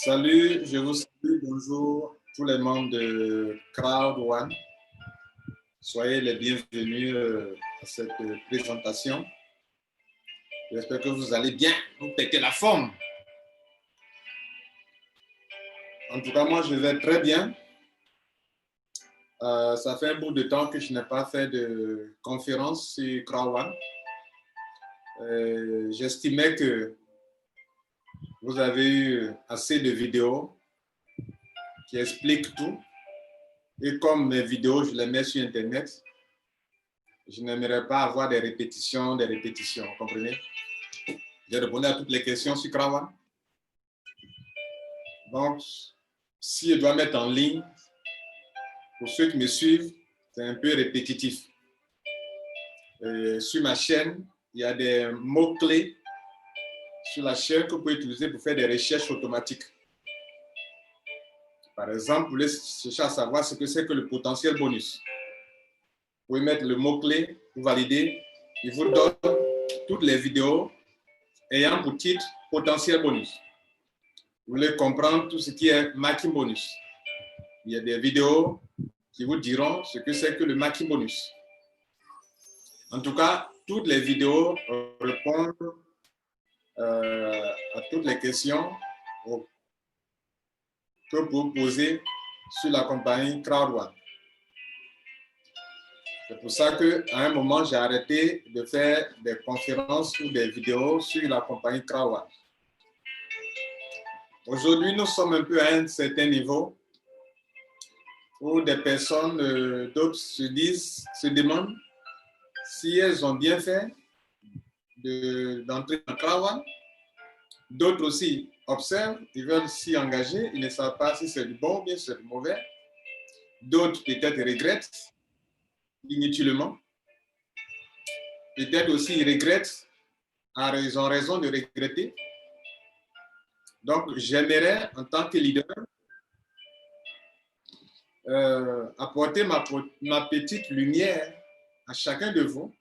Salut, je vous salue, bonjour tous les membres de Crowd One. Soyez les bienvenus à cette présentation. J'espère que vous allez bien, vous pétez la forme. En tout cas, moi, je vais très bien. Ça fait un bout de temps que je n'ai pas fait de conférence sur Crowd One. J'estimais que vous avez eu assez de vidéos qui expliquent tout. Et comme mes vidéos, je les mets sur Internet, je n'aimerais pas avoir des répétitions, vous comprenez? J'ai répondu à toutes les questions sur Crowd One. Donc, si je dois mettre en ligne, pour ceux qui me suivent, c'est un peu répétitif. Sur ma chaîne, il y a des mots-clés sur la chaîne que vous pouvez utiliser pour faire des recherches automatiques. Par exemple, vous voulez chercher à savoir ce que c'est que le potentiel bonus. Vous pouvez mettre le mot-clé, vous validez, il vous donne toutes les vidéos ayant pour titre potentiel bonus. Vous voulez comprendre tout ce qui est marketing bonus. Il y a des vidéos qui vous diront ce que c'est que le marketing bonus. En tout cas, toutes les vidéos répondent à toutes les questions que vous posez sur la compagnie Crowd One. C'est pour ça qu'à un moment, j'ai arrêté de faire des conférences ou des vidéos sur la compagnie Crowd One. Aujourd'hui, nous sommes un peu à un certain niveau où des personnes, d'autres se demandent si elles ont bien fait d'entrer dans Crowd One. D'autres aussi observent, ils veulent s'y engager, ils ne savent pas si c'est du bon ou bien c'est du mauvais. D'autres peut-être regrettent inutilement. Peut-être aussi ils regrettent, ils ont raison de regretter. Donc, j'aimerais, en tant que leader, apporter ma petite lumière à chacun de vous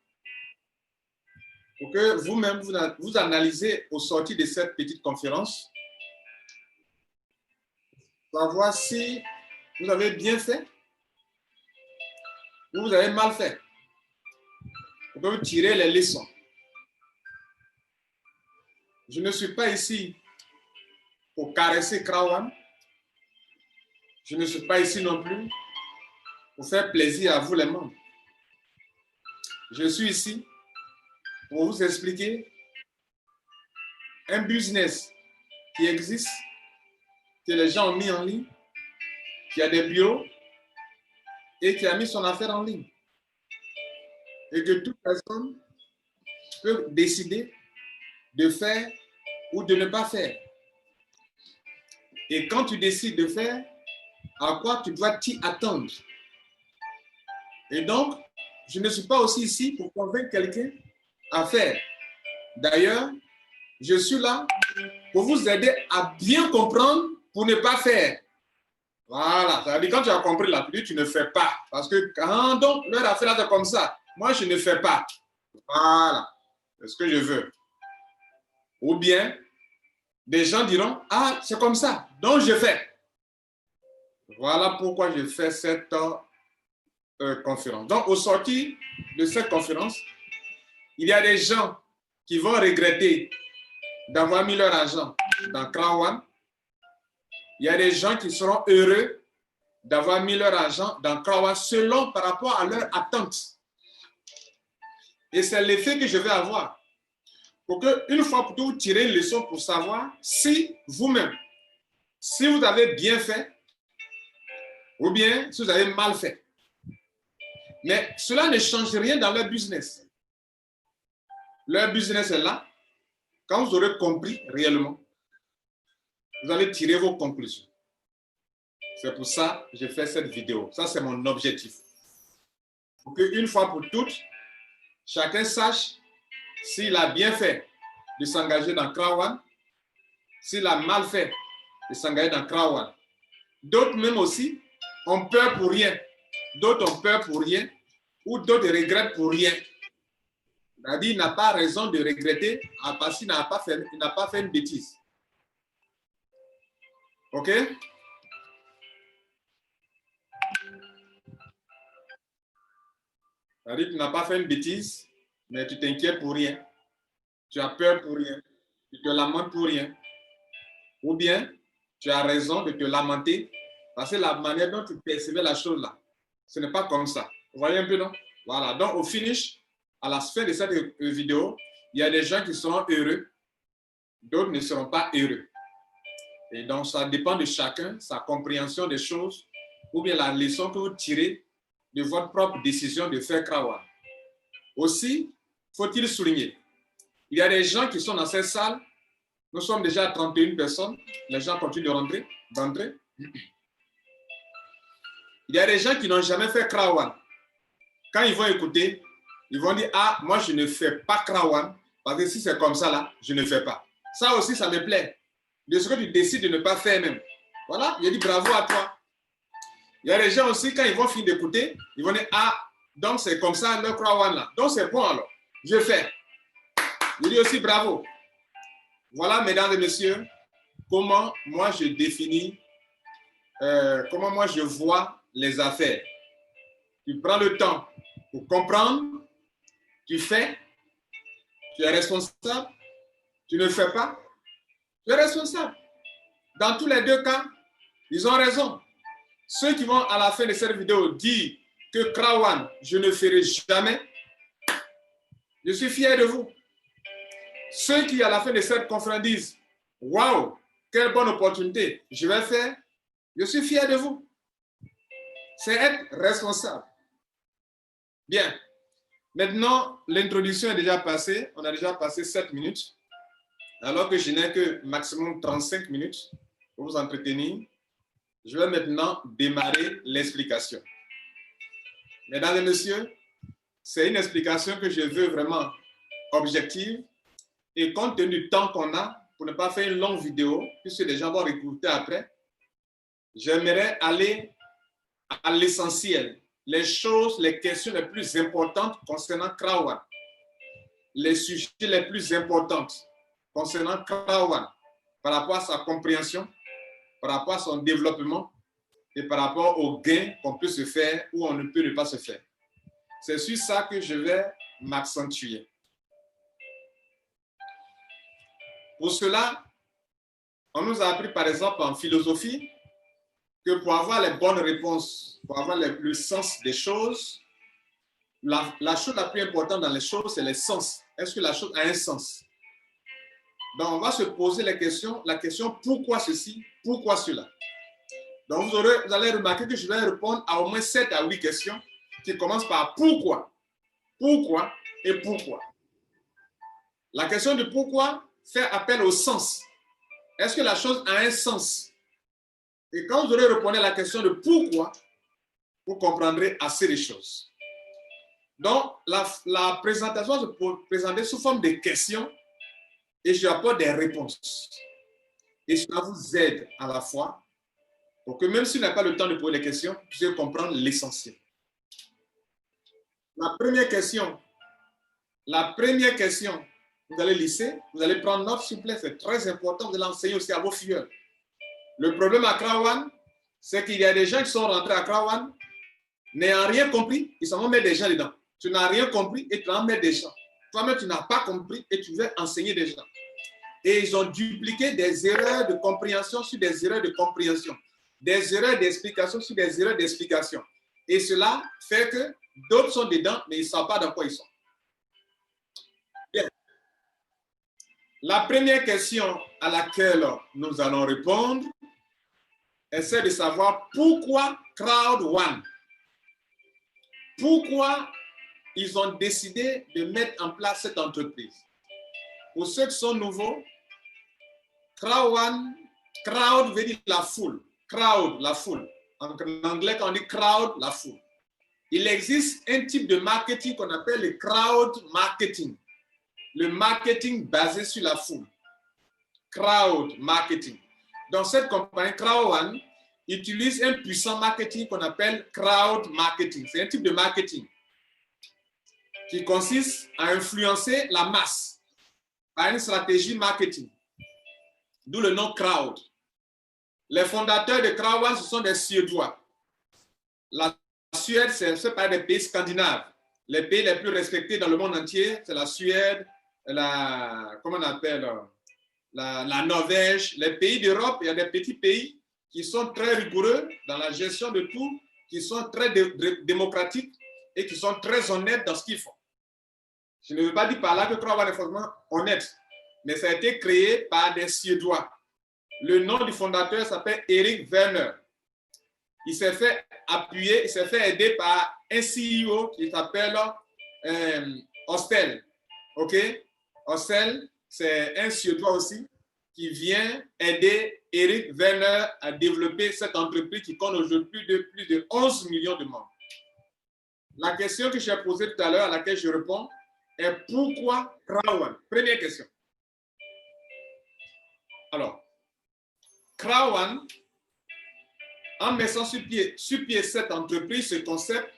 pour que vous-même, vous analysez au sortir de cette petite conférence, savoir si vous avez bien fait ou vous avez mal fait. Pour que vous tirez les leçons. Je ne suis pas ici pour caresser Crowd One. Je ne suis pas ici non plus pour faire plaisir à vous les membres. Je suis ici pour vous expliquer un business qui existe, que les gens ont mis en ligne, qui a des bureaux et qui a mis son affaire en ligne. Et que toute personne peut décider de faire ou de ne pas faire. Et quand tu décides de faire, à quoi tu dois t'y attendre. Et donc, je ne suis pas aussi ici pour convaincre quelqu'un à faire. D'ailleurs, je suis là pour vous aider à bien comprendre pour ne pas faire. Voilà, ça veut dire quand tu as compris là, tu ne fais pas. Parce que quand donc leur affaire là, c'est comme ça, moi je ne fais pas. Voilà, c'est ce que je veux. Ou bien, des gens diront, ah, c'est comme ça, donc je fais. Voilà pourquoi je fais cette conférence. Donc, au sortir de cette conférence, il y a des gens qui vont regretter d'avoir mis leur argent dans Crowd One. Il y a des gens qui seront heureux d'avoir mis leur argent dans Crowd One selon par rapport à leur attente. Et c'est l'effet que je vais avoir. Pour qu'une fois pour toutes, vous tirez une leçon pour savoir si vous-même, si vous avez bien fait ou bien si vous avez mal fait. Mais cela ne change rien dans leur business. Leur business est là. Quand vous aurez compris réellement, vous allez tirer vos conclusions. C'est pour ça que j'ai fait cette vidéo. Ça, c'est mon objectif. Pour qu'une fois pour toutes, chacun sache s'il a bien fait de s'engager dans Crowd One, s'il a mal fait de s'engager dans Crowd One. D'autres même aussi ont peur pour rien. D'autres ont peur pour rien ou d'autres regrettent pour rien. C'est-à-dire qu'il n'a pas raison de regretter parce qu'il n'a pas fait une bêtise. OK? C'est-à-dire que tu n'as pas fait une bêtise, mais tu t'inquiètes pour rien. Tu as peur pour rien. Tu te lamentes pour rien. Ou bien, tu as raison de te lamenter parce que la manière dont tu percevais la chose là, ce n'est pas comme ça. Vous voyez un peu, non? Voilà. Donc, au finish, à la fin de cette vidéo, il y a des gens qui seront heureux, d'autres ne seront pas heureux. Et donc, ça dépend de chacun, sa compréhension des choses, ou bien la leçon que vous tirez de votre propre décision de faire Krawa. Aussi, faut-il souligner, il y a des gens qui sont dans cette salle. Nous sommes déjà à 31 personnes. Les gens continuent d'entrer. Il y a des gens qui n'ont jamais fait Krawan. Quand ils vont écouter, ils vont dire, ah, moi, je ne fais pas Krawan, parce que si c'est comme ça, là, je ne fais pas. Ça aussi, ça me plaît. De ce que tu décides de ne pas faire même. Voilà, je dis bravo à toi. Il y a des gens aussi, quand ils vont finir d'écouter, ils vont dire, ah, donc c'est comme ça, le Krawan, là. Donc c'est bon, alors. Je fais. Je dis aussi bravo. Voilà, mesdames et messieurs, comment moi je définis, comment moi je vois les affaires. Tu prends le temps pour comprendre, tu fais, tu es responsable, tu ne fais pas, tu es responsable. Dans tous les deux cas, ils ont raison. Ceux qui vont à la fin de cette vidéo dire que Krawan, je ne ferai jamais, je suis fier de vous. Ceux qui à la fin de cette conférence disent, waouh, quelle bonne opportunité, je vais faire, je suis fier de vous. C'est être responsable. Bien. Maintenant, l'introduction est déjà passée. On a déjà passé 7 minutes. Alors que je n'ai que maximum 35 minutes pour vous entretenir. Je vais maintenant démarrer l'explication. Mesdames et messieurs, c'est une explication que je veux vraiment objective. Et compte tenu du temps qu'on a, pour ne pas faire une longue vidéo, puisque les gens vont écouter après, j'aimerais aller à l'essentiel. Les choses, les questions les plus importantes concernant Krawan. Les sujets les plus importants concernant Krawan par rapport à sa compréhension, par rapport à son développement et par rapport aux gains qu'on peut se faire ou on ne peut ne pas se faire. C'est sur ça que je vais m'accentuer. Pour cela, on nous a appris par exemple en philosophie que pour avoir les bonnes réponses, pour avoir le sens des choses, la chose la plus importante dans les choses, c'est les sens. Est-ce que la chose a un sens? Donc, on va se poser la question pourquoi ceci, pourquoi cela? Donc, vous allez remarquer que je vais répondre à au moins 7 à 8 questions qui commencent par pourquoi, pourquoi et pourquoi. La question de pourquoi fait appel au sens. Est-ce que la chose a un sens? Et quand vous aurez répondu à la question de pourquoi, vous comprendrez assez de choses. Donc, la présentation se présenter sous forme de questions et je apporte des réponses. Et cela vous aide à la fois pour que même si vous n'avez pas le temps de poser les questions, vous puissiez comprendre l'essentiel. La première question, vous allez lisser, vous allez prendre note, s'il vous plaît, c'est très important, vous allez enseigner aussi à vos filles. Le problème à Krawan, c'est qu'il y a des gens qui sont rentrés à Krawan, n'ayant rien compris, ils s'en vont mettre des gens dedans. Tu n'as rien compris et tu en mets des gens. Toi-même, tu n'as pas compris et tu veux enseigner des gens. Et ils ont dupliqué des erreurs de compréhension sur des erreurs de compréhension, des erreurs d'explication sur des erreurs d'explication. Et cela fait que d'autres sont dedans, mais ils ne savent pas dans quoi ils sont. Bien. La première question à laquelle nous allons répondre est celle de savoir pourquoi Crowd One. Pourquoi ils ont décidé de mettre en place cette entreprise. Pour ceux qui sont nouveaux, crowd veut dire la foule. Crowd, la foule. En anglais, quand on dit crowd, la foule. Il existe un type de marketing qu'on appelle le crowd marketing. Le marketing basé sur la foule. Crowd marketing. Dans cette compagnie, Crowd One utilise un puissant marketing qu'on appelle crowd marketing. C'est un type de marketing qui consiste à influencer la masse par une stratégie marketing. D'où le nom crowd. Les fondateurs de Krawan, ce sont des Suédois. La Suède, c'est pas des pays scandinaves. Les pays les plus respectés dans le monde entier, c'est la Suède, comment on appelle, la Norvège. Les pays d'Europe, il y a des petits pays qui sont très rigoureux dans la gestion de tout, qui sont très démocratiques et qui sont très honnêtes dans ce qu'ils font. Je ne veux pas dire par là que Krawan est forcément honnête, mais ça a été créé par des Suédois. Le nom du fondateur s'appelle Eric Werner. Il s'est fait appuyer, il s'est fait aider par un CEO qui s'appelle Hostel. OK? Hostel, c'est un Suédois aussi qui vient aider Eric Werner à développer cette entreprise qui compte aujourd'hui plus de 11 millions de membres. La question que j'ai posée tout à l'heure, à laquelle je réponds, est pourquoi Krawan? Première question. Alors, Krawan, en mettant sur pied cette entreprise, ce concept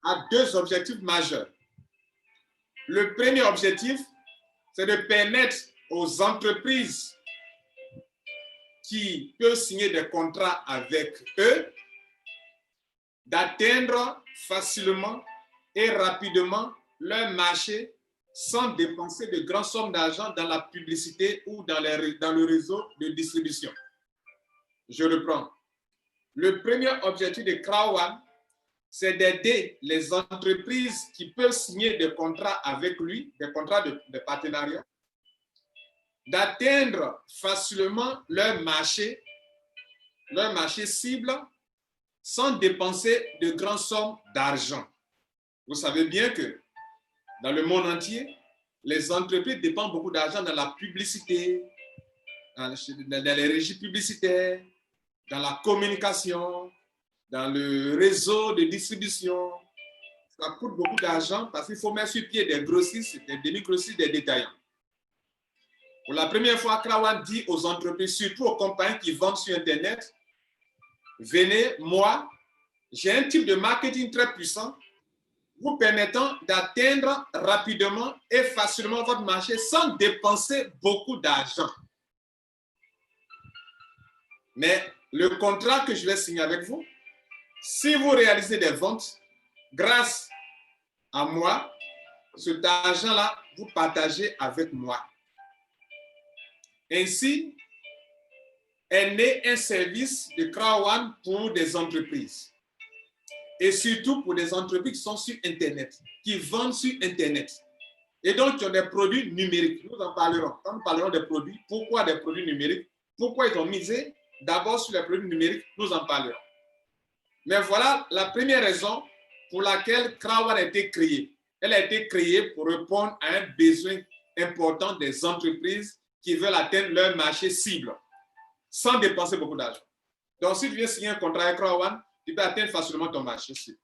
a deux objectifs majeurs. Le premier objectif, c'est de permettre aux entreprises qui peuvent signer des contrats avec eux d'atteindre facilement et rapidement leur marché sans dépenser de grandes sommes d'argent dans la publicité ou dans le réseau de distribution. Je reprends. Le premier objectif de Krawan, c'est d'aider les entreprises qui peuvent signer des contrats avec lui, des contrats de partenariat, d'atteindre facilement leur marché cible sans dépenser de grandes sommes d'argent. Vous savez bien que dans le monde entier, les entreprises dépensent beaucoup d'argent dans la publicité, dans les régies publicitaires, dans la communication, dans le réseau de distribution. Ça coûte beaucoup d'argent parce qu'il faut mettre sur pied des grossistes, des demi-grossistes, des détaillants. Pour la première fois, Krawan dit aux entreprises, surtout aux compagnies qui vendent sur Internet, venez, moi, j'ai un type de marketing très puissant vous permettant d'atteindre rapidement et facilement votre marché sans dépenser beaucoup d'argent. Mais le contrat que je vais signer avec vous, si vous réalisez des ventes, grâce à moi, cet argent-là, vous partagez avec moi. Ainsi, est né un service de Krawan pour des entreprises. Et surtout pour des entreprises qui sont sur Internet, qui vendent sur Internet. Et donc, qui ont des produits numériques. Nous en parlerons. Quand nous parlerons des produits, pourquoi des produits numériques? Pourquoi ils ont misé d'abord sur les produits numériques? Nous en parlerons. Mais voilà la première raison pour laquelle Krawan a été créée. Elle a été créée pour répondre à un besoin important des entreprises qui veulent atteindre leur marché cible sans dépenser beaucoup d'argent. Donc, si tu viens signer un contrat avec Krawan, tu peux atteindre facilement ton marché cible.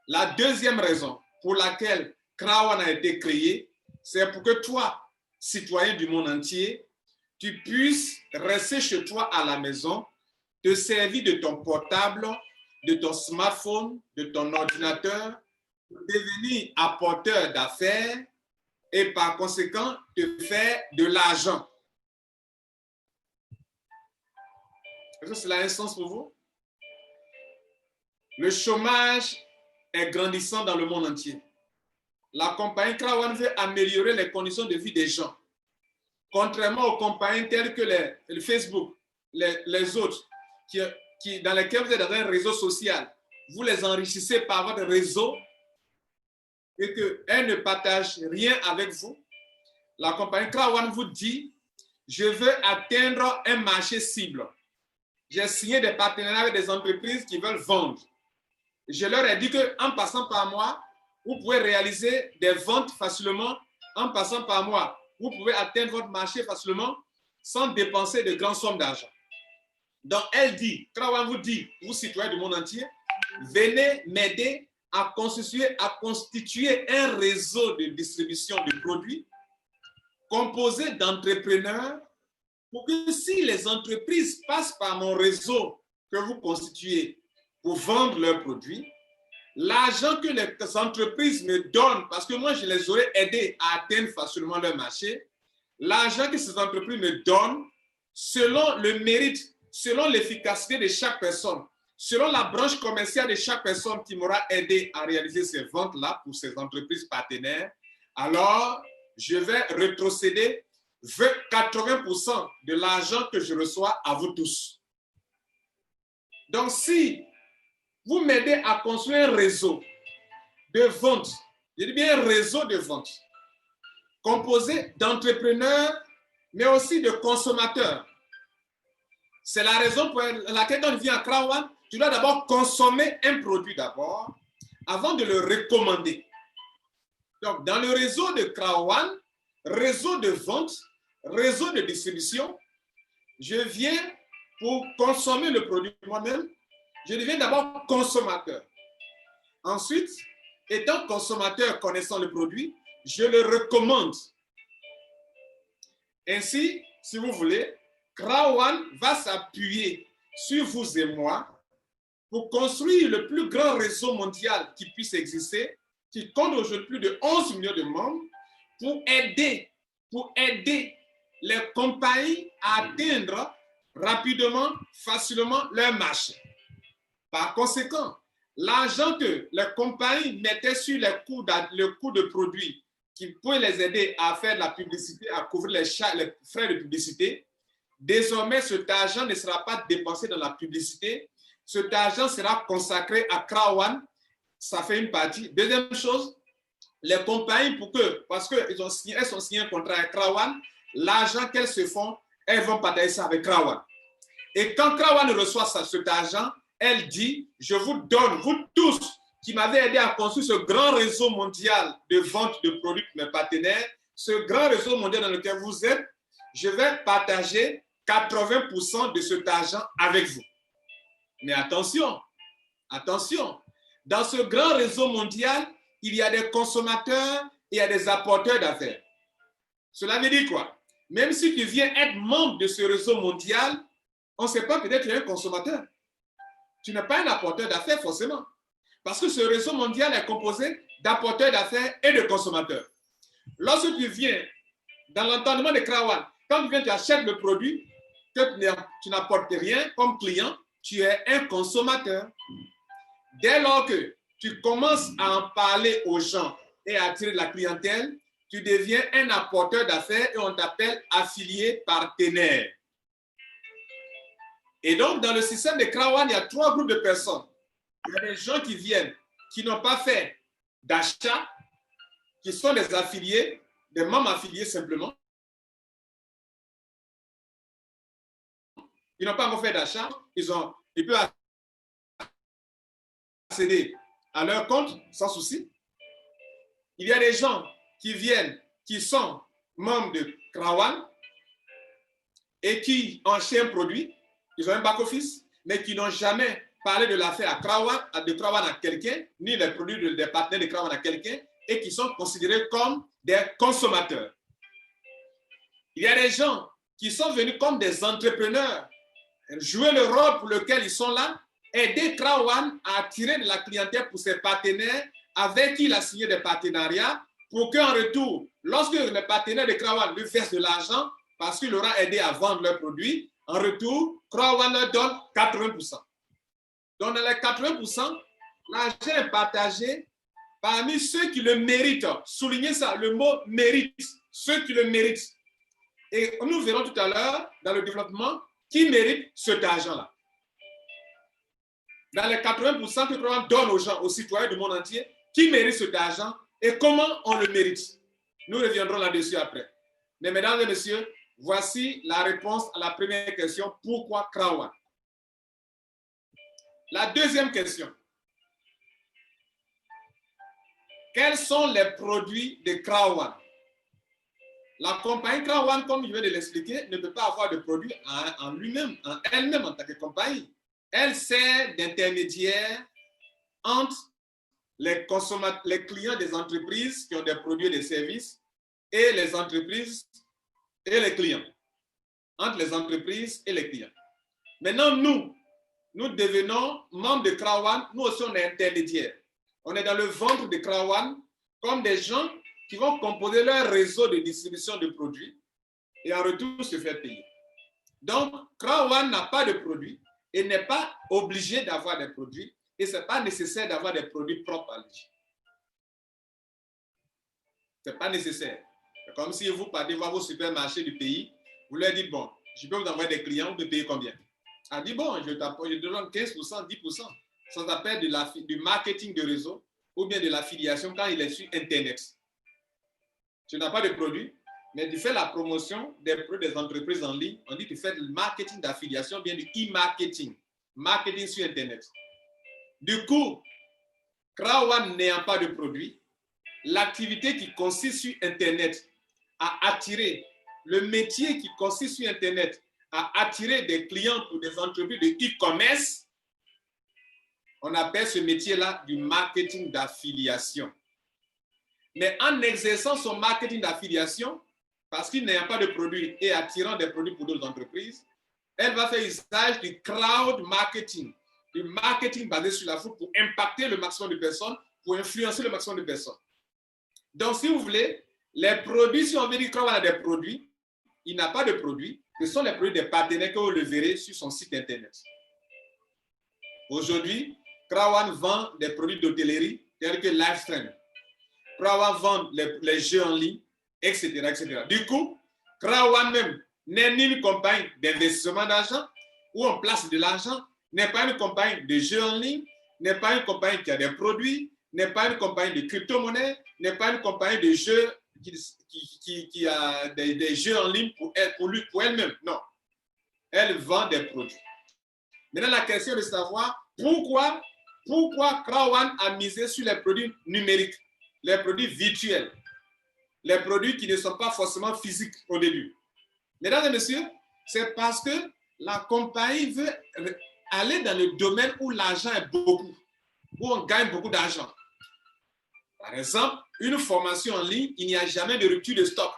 La deuxième raison pour laquelle Krawan a été créé, c'est pour que toi, citoyen du monde entier, tu puisses rester chez toi à la maison, te servir de ton portable, de ton smartphone, de ton ordinateur, devenir apporteur d'affaires et par conséquent te faire de l'argent. Est-ce que cela a un sens pour vous? Le chômage est grandissant dans le monde entier. La compagnie Krawan veut améliorer les conditions de vie des gens. Contrairement aux compagnies telles que le Facebook, les autres, dans lesquelles vous êtes dans un réseau social, vous les enrichissez par votre réseau et qu'elles ne partagent rien avec vous. La compagnie Krawan vous dit, je veux atteindre un marché cible. J'ai signé des partenariats avec des entreprises qui veulent vendre. Je leur ai dit qu'en passant par moi, vous pouvez réaliser des ventes facilement. En passant par moi, vous pouvez atteindre votre marché facilement sans dépenser de grandes sommes d'argent. Donc, elle dit, Krawan vous dit, vous citoyens du monde entier, venez m'aider à constituer un réseau de distribution de produits composé d'entrepreneurs pour que si les entreprises passent par mon réseau que vous constituez pour vendre leurs produits, l'argent que les entreprises me donnent, parce que moi je les aurais aidés à atteindre facilement leur marché, l'argent que ces entreprises me donnent selon le mérite, selon l'efficacité de chaque personne, selon la branche commerciale de chaque personne qui m'aura aidé à réaliser ces ventes-là pour ces entreprises partenaires, alors je vais rétrocéder 80% de l'argent que je reçois à vous tous. Donc, si vous m'aidez à construire un réseau de vente, je dis bien un réseau de vente, composé d'entrepreneurs, mais aussi de consommateurs. C'est la raison pour laquelle quand tu viens à Crown One, tu dois d'abord consommer un produit d'abord, avant de le recommander. Donc, dans le réseau de Crown One, réseau de vente, réseau de distribution, je viens pour consommer le produit moi-même. Je deviens d'abord consommateur. Ensuite, étant consommateur connaissant le produit, je le recommande. Ainsi, si vous voulez, Crown One va s'appuyer sur vous et moi pour construire le plus grand réseau mondial qui puisse exister, qui compte aujourd'hui plus de 11 millions de membres, pour aider les compagnies à atteindre rapidement, facilement leur marché. Par conséquent, l'argent que les compagnies mettaient sur le coût de produits qui pouvait les aider à faire de la publicité, à couvrir les frais de publicité, désormais cet argent ne sera pas dépensé dans la publicité, cet argent sera consacré à Crown One, ça fait une partie. Deuxième chose, les compagnies, parce qu'elles ont signé un contrat avec Crown One, l'argent qu'elles se font, elles vont partager ça avec Crown One. Et quand Crown One reçoit cet argent, elle dit, je vous donne, vous tous qui m'avez aidé à construire ce grand réseau mondial de vente de produits pour mes partenaires, ce grand réseau mondial dans lequel vous êtes, je vais partager 80% de cet argent avec vous. Mais attention, dans ce grand réseau mondial, il y a des consommateurs et il y a des apporteurs d'affaires. Cela veut dire quoi? Même si tu viens être membre de ce réseau mondial, on ne sait pas, peut-être tu es un consommateur. Tu n'es pas un apporteur d'affaires forcément. Parce que ce réseau mondial est composé d'apporteurs d'affaires et de consommateurs. Lorsque tu viens dans l'entendement de Crown One, quand tu viens, tu achètes le produit, que tu n'apportes rien comme client, tu es un consommateur. Dès lors que tu commences à en parler aux gens et à attirer de la clientèle, tu deviens un apporteur d'affaires et on t'appelle affilié partenaire. Et donc, dans le système de Crown One, il y a 3 groupes de personnes. Il y a des gens qui viennent, qui n'ont pas fait d'achat, qui sont des affiliés, des membres affiliés simplement. Ils n'ont pas encore fait d'achat, ils peuvent accéder à leur compte sans souci. Il y a des gens qui viennent, qui sont membres de Crown One et qui ont acheté un produit, ils ont un back-office, mais qui n'ont jamais parlé de l'affaire de Crown One à quelqu'un, ni les produits des partenaires de Crown One à quelqu'un, et qui sont considérés comme des consommateurs. Il y a des gens qui sont venus comme des entrepreneurs, jouer le rôle pour lequel ils sont là, aider Crown One à attirer de la clientèle pour ses partenaires avec qui il a signé des partenariats pour qu'en retour, lorsque les partenaires de Crown One lui versent de l'argent parce qu'il aura aidé à vendre leurs produits, en retour, Crown One leur donne 80%. Donc, dans les 80%, l'argent est partagé parmi ceux qui le méritent. Soulignez ça, le mot mérite, ceux qui le méritent. Et nous verrons tout à l'heure, dans le développement, qui mérite cet argent-là. Dans les 80% que Crown One donne aux gens, aux citoyens du monde entier, qui mérite cet argent et comment on le mérite. Nous reviendrons là-dessus après. Mais mesdames et messieurs, voici la réponse à la première question. Pourquoi Crown One? La deuxième question. Quels sont les produits de Crown One? La compagnie Crown One, comme je viens de l'expliquer, ne peut pas avoir de produits en lui-même, en elle-même en tant que compagnie. Elle sert d'intermédiaire entre les clients des entreprises qui ont des produits et des services et les entreprises et les clients. Entre les entreprises et les clients. Maintenant, nous devenons membres de Crown One, nous aussi on est intermédiaires. On est dans le ventre de Crown One comme des gens qui vont composer leur réseau de distribution de produits et en retour se faire payer. Donc, Crowd n'a pas de produit et n'est pas obligé d'avoir des produits et ce n'est pas nécessaire d'avoir des produits propres à lui. Ce n'est pas nécessaire. C'est comme si vous partez voir vos supermarchés du pays, vous leur dites, bon, je peux vous envoyer des clients, vous me payez combien? Elle dit, bon, je te donne 15%, 10%. Ça s'appelle du marketing de réseau ou bien de l'affiliation quand il est sur Internet. Tu n'as pas de produit, mais tu fais la promotion des produits des entreprises en ligne. On dit que tu fais du marketing d'affiliation, bien du e-marketing, marketing sur Internet. Du coup, Crowd n'ayant pas de produit, l'activité qui consiste sur Internet à attirer, le métier qui consiste sur Internet à attirer des clients pour des entreprises de e-commerce, on appelle ce métier-là du marketing d'affiliation. Mais en exerçant son marketing d'affiliation, parce qu'il n'a pas de produits et attirant des produits pour d'autres entreprises, elle va faire usage du crowd marketing, du marketing basé sur la foule pour impacter le maximum de personnes, pour influencer le maximum de personnes. Donc, si vous voulez, les produits, si on veut dire Crowd a des produits, il n'a pas de produits, ce sont les produits des partenaires que vous le verrez sur son site Internet. Aujourd'hui, Crowd vend des produits d'hôtellerie tels que Livestream. Crowd vend les jeux en ligne, etc., etc. Du coup, Crowd même n'est ni une compagnie d'investissement d'argent où on place de l'argent, n'est pas une compagnie de jeux en ligne, n'est pas une compagnie qui a des produits, n'est pas une compagnie de crypto-monnaie, n'est pas une compagnie de jeux qui a des jeux en ligne pour elle-même. Non. Elle vend des produits. Maintenant, la question est de savoir pourquoi Crowd a misé sur les produits numériques, les produits virtuels, les produits qui ne sont pas forcément physiques au début. Mesdames et messieurs, c'est parce que la compagnie veut aller dans le domaine où l'argent est beaucoup, où on gagne beaucoup d'argent. Par exemple, une formation en ligne, il n'y a jamais de rupture de stock.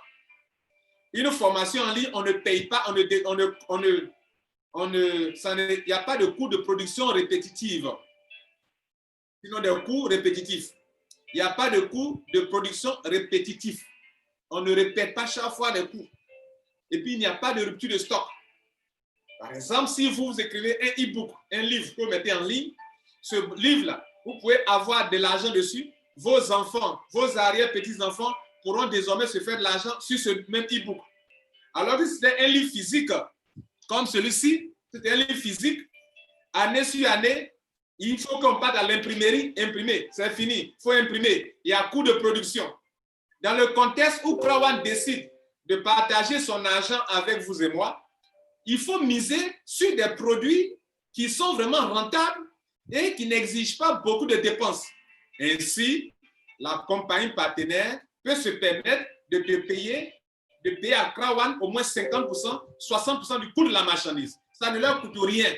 Une formation en ligne, on ne paye pas, il n'y a pas de coût de production répétitive, sinon des coûts répétitifs. Il n'y a pas de coût de production répétitif. On ne répète pas chaque fois les coûts. Et puis, il n'y a pas de rupture de stock. Par exemple, si vous écrivez un e-book, un livre que vous mettez en ligne, ce livre-là, vous pouvez avoir de l'argent dessus. Vos enfants, vos arrière-petits-enfants pourront désormais se faire de l'argent sur ce même e-book. Alors que si c'était un livre physique, comme celui-ci, c'était un livre physique, année sur année, il faut qu'on parte à l'imprimerie, imprimer, c'est fini, il faut imprimer, il y a coût de production. Dans le contexte où Crowd décide de partager son argent avec vous et moi, il faut miser sur des produits qui sont vraiment rentables et qui n'exigent pas beaucoup de dépenses. Ainsi, la compagnie partenaire peut se permettre de payer à Crowd au moins 50%, 60% du coût de la marchandise. Ça ne leur coûte rien.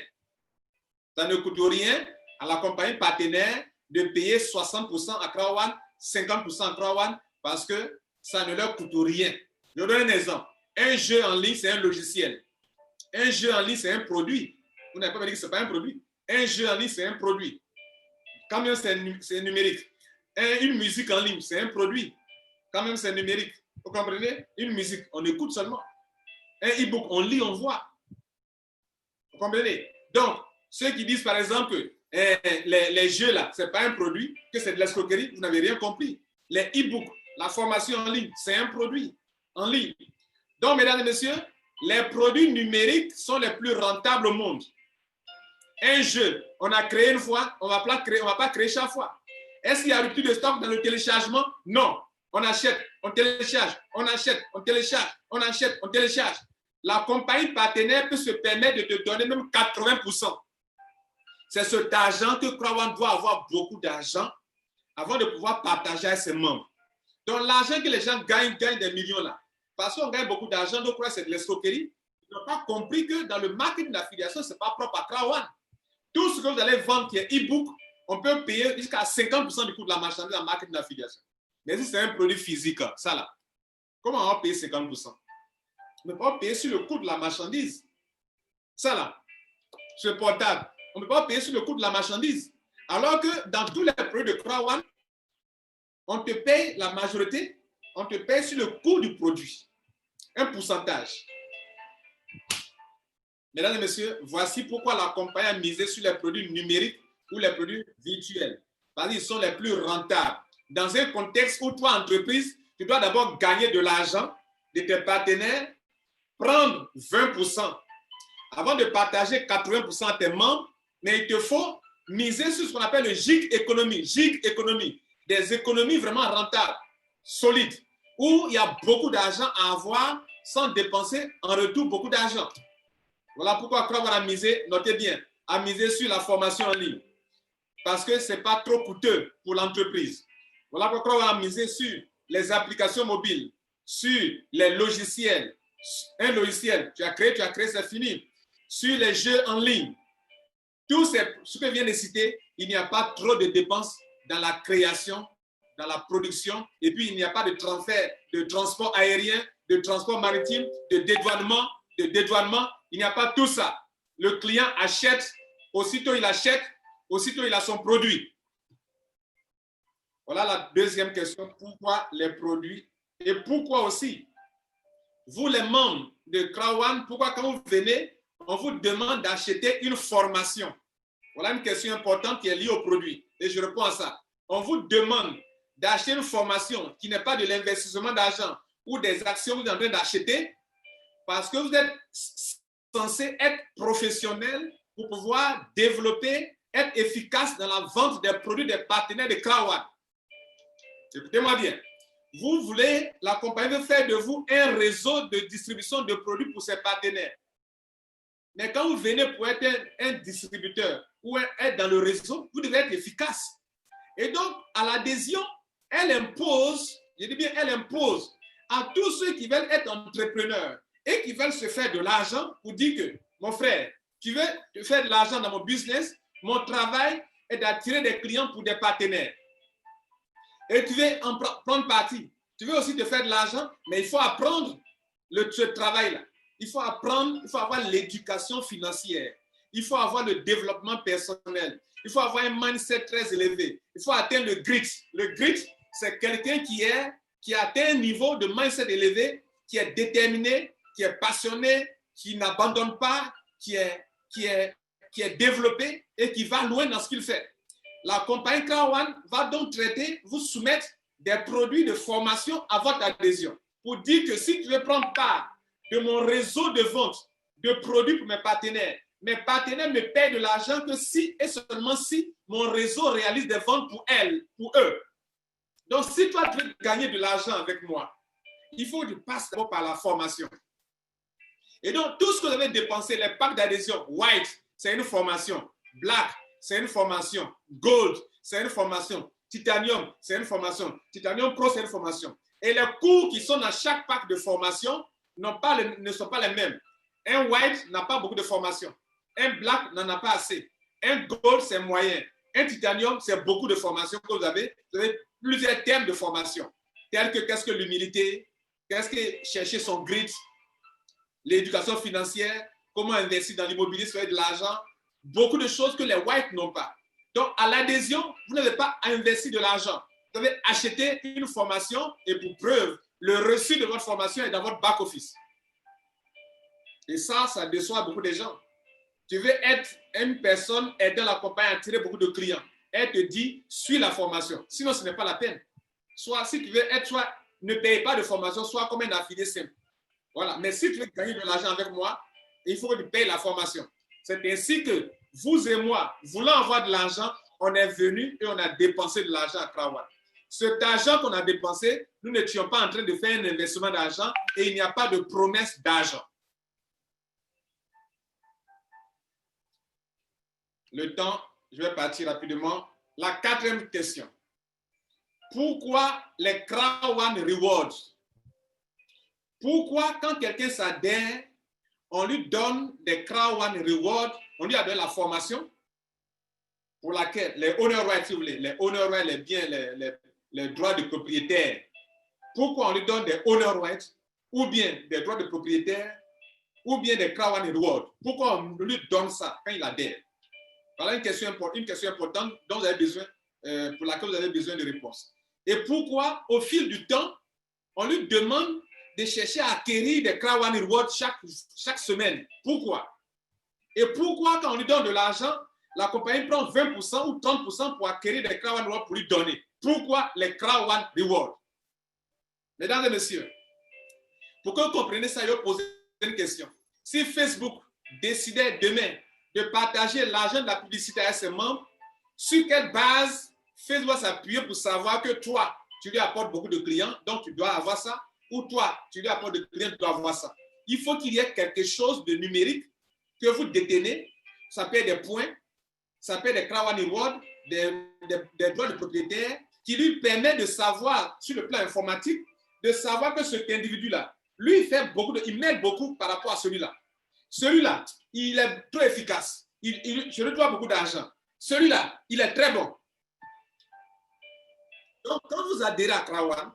Ça ne coûte rien à la compagnie partenaire de payer 60% à Crowd, 50% à Crowd, parce que ça ne leur coûte rien. Je vous donne un exemple. Un jeu en ligne, c'est un logiciel. Un jeu en ligne, c'est un produit. Vous n'avez pas dit que ce n'est pas un produit. Un jeu en ligne, c'est un produit. Quand même, c'est numérique. Une musique en ligne, c'est un produit. Quand même, c'est numérique. Vous comprenez? Une musique, on écoute seulement. Un e-book, on lit, on voit. Vous comprenez? Donc, ceux qui disent, par exemple, que les jeux, là, ce n'est pas un produit, que c'est de l'escroquerie, vous n'avez rien compris. Les e-books, la formation en ligne, c'est un produit en ligne. Donc, mesdames et messieurs, les produits numériques sont les plus rentables au monde. Un jeu, on a créé une fois, on ne va pas créer chaque fois. Est-ce qu'il y a rupture de stock dans le téléchargement? Non. On achète, on télécharge, on achète, on télécharge, on achète, on télécharge. La compagnie partenaire peut se permettre de te donner même 80%. C'est cet argent que Crowd doit avoir beaucoup d'argent avant de pouvoir partager avec ses membres. Donc, l'argent que les gens gagnent des millions là. Parce qu'on gagne beaucoup d'argent, donc c'est de l'escroquerie. Ils n'ont pas compris que dans le marketing d'affiliation, ce n'est pas propre à Crowd. Tout ce que vous allez vendre qui est e-book, on peut payer jusqu'à 50% du coût de la marchandise en marketing d'affiliation. Mais si c'est un produit physique, ça là, comment on va payer 50%? On ne peut pas payer sur le coût de la marchandise. Ça là, ce portable, on ne peut pas payer sur le coût de la marchandise. Alors que dans tous les produits de Crowd, on te paye la majorité, on te paye sur le coût du produit. Un pourcentage. Mesdames et messieurs, voici pourquoi la compagnie a misé sur les produits numériques ou les produits virtuels. Parce qu'ils sont les plus rentables. Dans un contexte où toi, entreprise, tu dois d'abord gagner de l'argent de tes partenaires, prendre 20% avant de partager 80% à tes membres, mais il te faut miser sur ce qu'on appelle le gig économie, des économies vraiment rentables, solides, où il y a beaucoup d'argent à avoir sans dépenser en retour beaucoup d'argent. Voilà pourquoi Crowd a misé, notez bien, a misé sur la formation en ligne. Parce que ce n'est pas trop coûteux pour l'entreprise. Voilà pourquoi on a misé sur les applications mobiles, sur les logiciels. Un logiciel, tu as créé, c'est fini. Sur les jeux en ligne. Tout ce que je viens de citer, il n'y a pas trop de dépenses dans la création, dans la production, et puis il n'y a pas de transfert, de transport aérien, de transport maritime, de dédouanement, il n'y a pas tout ça. Le client achète, aussitôt il a son produit. Voilà la deuxième question, pourquoi les produits et pourquoi aussi, vous les membres de Crowd, pourquoi quand vous venez, on vous demande d'acheter une formation. Voilà une question importante qui est liée au produit et je réponds à ça. On vous demande d'acheter une formation qui n'est pas de l'investissement d'argent ou des actions que vous êtes en train d'acheter parce que vous êtes censé être professionnel pour pouvoir développer, être efficace dans la vente des produits des partenaires de Crowd. Écoutez-moi bien. Vous voulez, la compagnie veut faire de vous un réseau de distribution de produits pour ses partenaires. Mais quand vous venez pour être un distributeur ou être dans le réseau, vous devez être efficace. Et donc, à l'adhésion, elle impose, je dis bien, elle impose à tous ceux qui veulent être entrepreneurs et qui veulent se faire de l'argent pour dire que, mon frère, tu veux te faire de l'argent dans mon business, mon travail est d'attirer des clients pour des partenaires. Et tu veux en prendre partie. Tu veux aussi te faire de l'argent, mais il faut apprendre ce travail-là. Il faut apprendre, il faut avoir l'éducation financière. Il faut avoir le développement personnel. Il faut avoir un mindset très élevé. Il faut atteindre le grit. Le grit, c'est quelqu'un qui a atteint un niveau de mindset élevé, qui est déterminé, qui est passionné, qui n'abandonne pas, qui est développé et qui va loin dans ce qu'il fait. La compagnie Crowd va donc vous soumettre des produits de formation à votre adhésion pour dire que si tu veux prendre part de mon réseau de vente de produits pour mes partenaires me paient de l'argent que si et seulement si mon réseau réalise des ventes pour eux. Donc, si toi, tu veux gagner de l'argent avec moi, il faut que tu passes d'abord par la formation. Et donc, tout ce que vous avez dépensé, les packs d'adhésion, White, c'est une formation. Black, c'est une formation. Gold, c'est une formation. Titanium, c'est une formation. Titanium Pro, c'est une formation. Et les cours qui sont dans chaque pack de formation ne sont pas les mêmes. Un White n'a pas beaucoup de formation. Un Black n'en a pas assez. Un Gold, c'est moyen. Un Titanium, c'est beaucoup de formation que vous avez. Vous avez plusieurs thèmes de formation, tels que qu'est-ce que l'humilité, qu'est-ce que chercher son grit, l'éducation financière, comment investir dans l'immobilier, se faire de l'argent, beaucoup de choses que les Whites n'ont pas. Donc, à l'adhésion, vous n'avez pas à investir de l'argent. Vous avez acheté une formation et pour preuve, le reçu de votre formation est dans votre back-office. Et ça déçoit beaucoup de gens. Tu veux être une personne aidant la compagnie à attirer beaucoup de clients. Elle te dit, suis la formation. Sinon, ce n'est pas la peine. Soit, si tu veux être, soit ne paye pas de formation, soit comme un affilié simple. Voilà. Mais si tu veux gagner de l'argent avec moi, il faut que tu payes la formation. C'est ainsi que vous et moi, voulant avoir de l'argent, on est venu et on a dépensé de l'argent à Crowd. Cet argent qu'on a dépensé, nous n'étions pas en train de faire un investissement d'argent et il n'y a pas de promesse d'argent. Le temps, je vais partir rapidement. La quatrième question. Pourquoi les Crowd Rewards? Pourquoi quand quelqu'un s'adhère, on lui donne des Crowd Rewards, on lui a donné la formation pour laquelle, les owner rights, si vous voulez, les owner rights, les biens, les droits de propriétaire. Pourquoi on lui donne des owner rights, ou bien des droits de propriétaire, ou bien des Crowd Rewards? Pourquoi on lui donne ça quand il adhère? Voilà une question importante dont vous avez besoin, pour laquelle vous avez besoin de réponses. Et pourquoi, au fil du temps, on lui demande de chercher à acquérir des Crowd Rewards chaque semaine? Pourquoi? Et pourquoi, quand on lui donne de l'argent, la compagnie prend 20% ou 30% pour acquérir des Crown Reward pour lui donner? Pourquoi les Crown Reward? Mesdames et messieurs, pour que vous compreniez ça, je vais poser une question. Si Facebook décidait demain de partager l'argent de la publicité à ses membres, sur quelle base Facebook va s'appuyer pour savoir que toi, tu lui apportes beaucoup de clients, donc tu dois avoir ça, ou toi, tu lui apportes de clients, tu dois avoir ça. Il faut qu'il y ait quelque chose de numérique que vous détenez. Ça peut être des points, ça peut être des Crown Reward, des droits de propriétaire, qui lui permet de savoir, sur le plan informatique, de savoir que cet individu-là, lui, il m'aide beaucoup par rapport à celui-là. Celui-là, il est trop efficace. Je lui dois beaucoup d'argent. Celui-là, il est très bon. Donc, quand vous adhérez à Crown,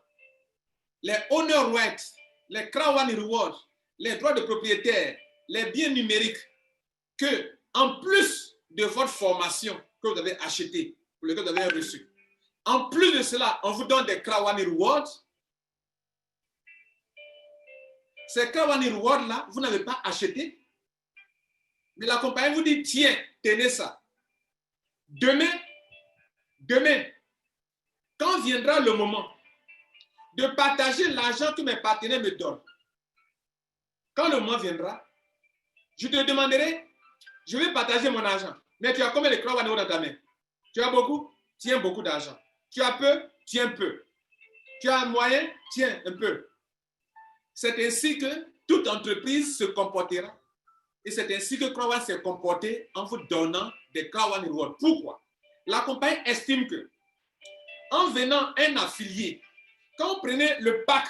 les honor rights, les Crown Rewards, les droits de propriétaire, les biens numériques, que, en plus de votre formation que vous avez achetée, pour laquelle vous avez reçu, en plus de cela, on vous donne des Crown Rewards. Ces Crown Rewards-là, vous n'avez pas acheté, mais la compagnie vous dit, tiens, tenez ça. Demain, quand viendra le moment de partager l'argent que mes partenaires me donnent, quand le moment viendra, je te demanderai, je vais partager mon argent, mais tu as combien de Crown Rewards dans ta main? Tu as beaucoup? Tiens beaucoup d'argent. Tu as peu? Tiens peu. Tu as un moyen? Tiens un peu. C'est ainsi que toute entreprise se comportera. Et c'est ainsi que Crown s'est comporté en vous donnant des Crown Rewards. Pourquoi? La compagnie estime que, en venant un affilié, quand vous prenez le pack,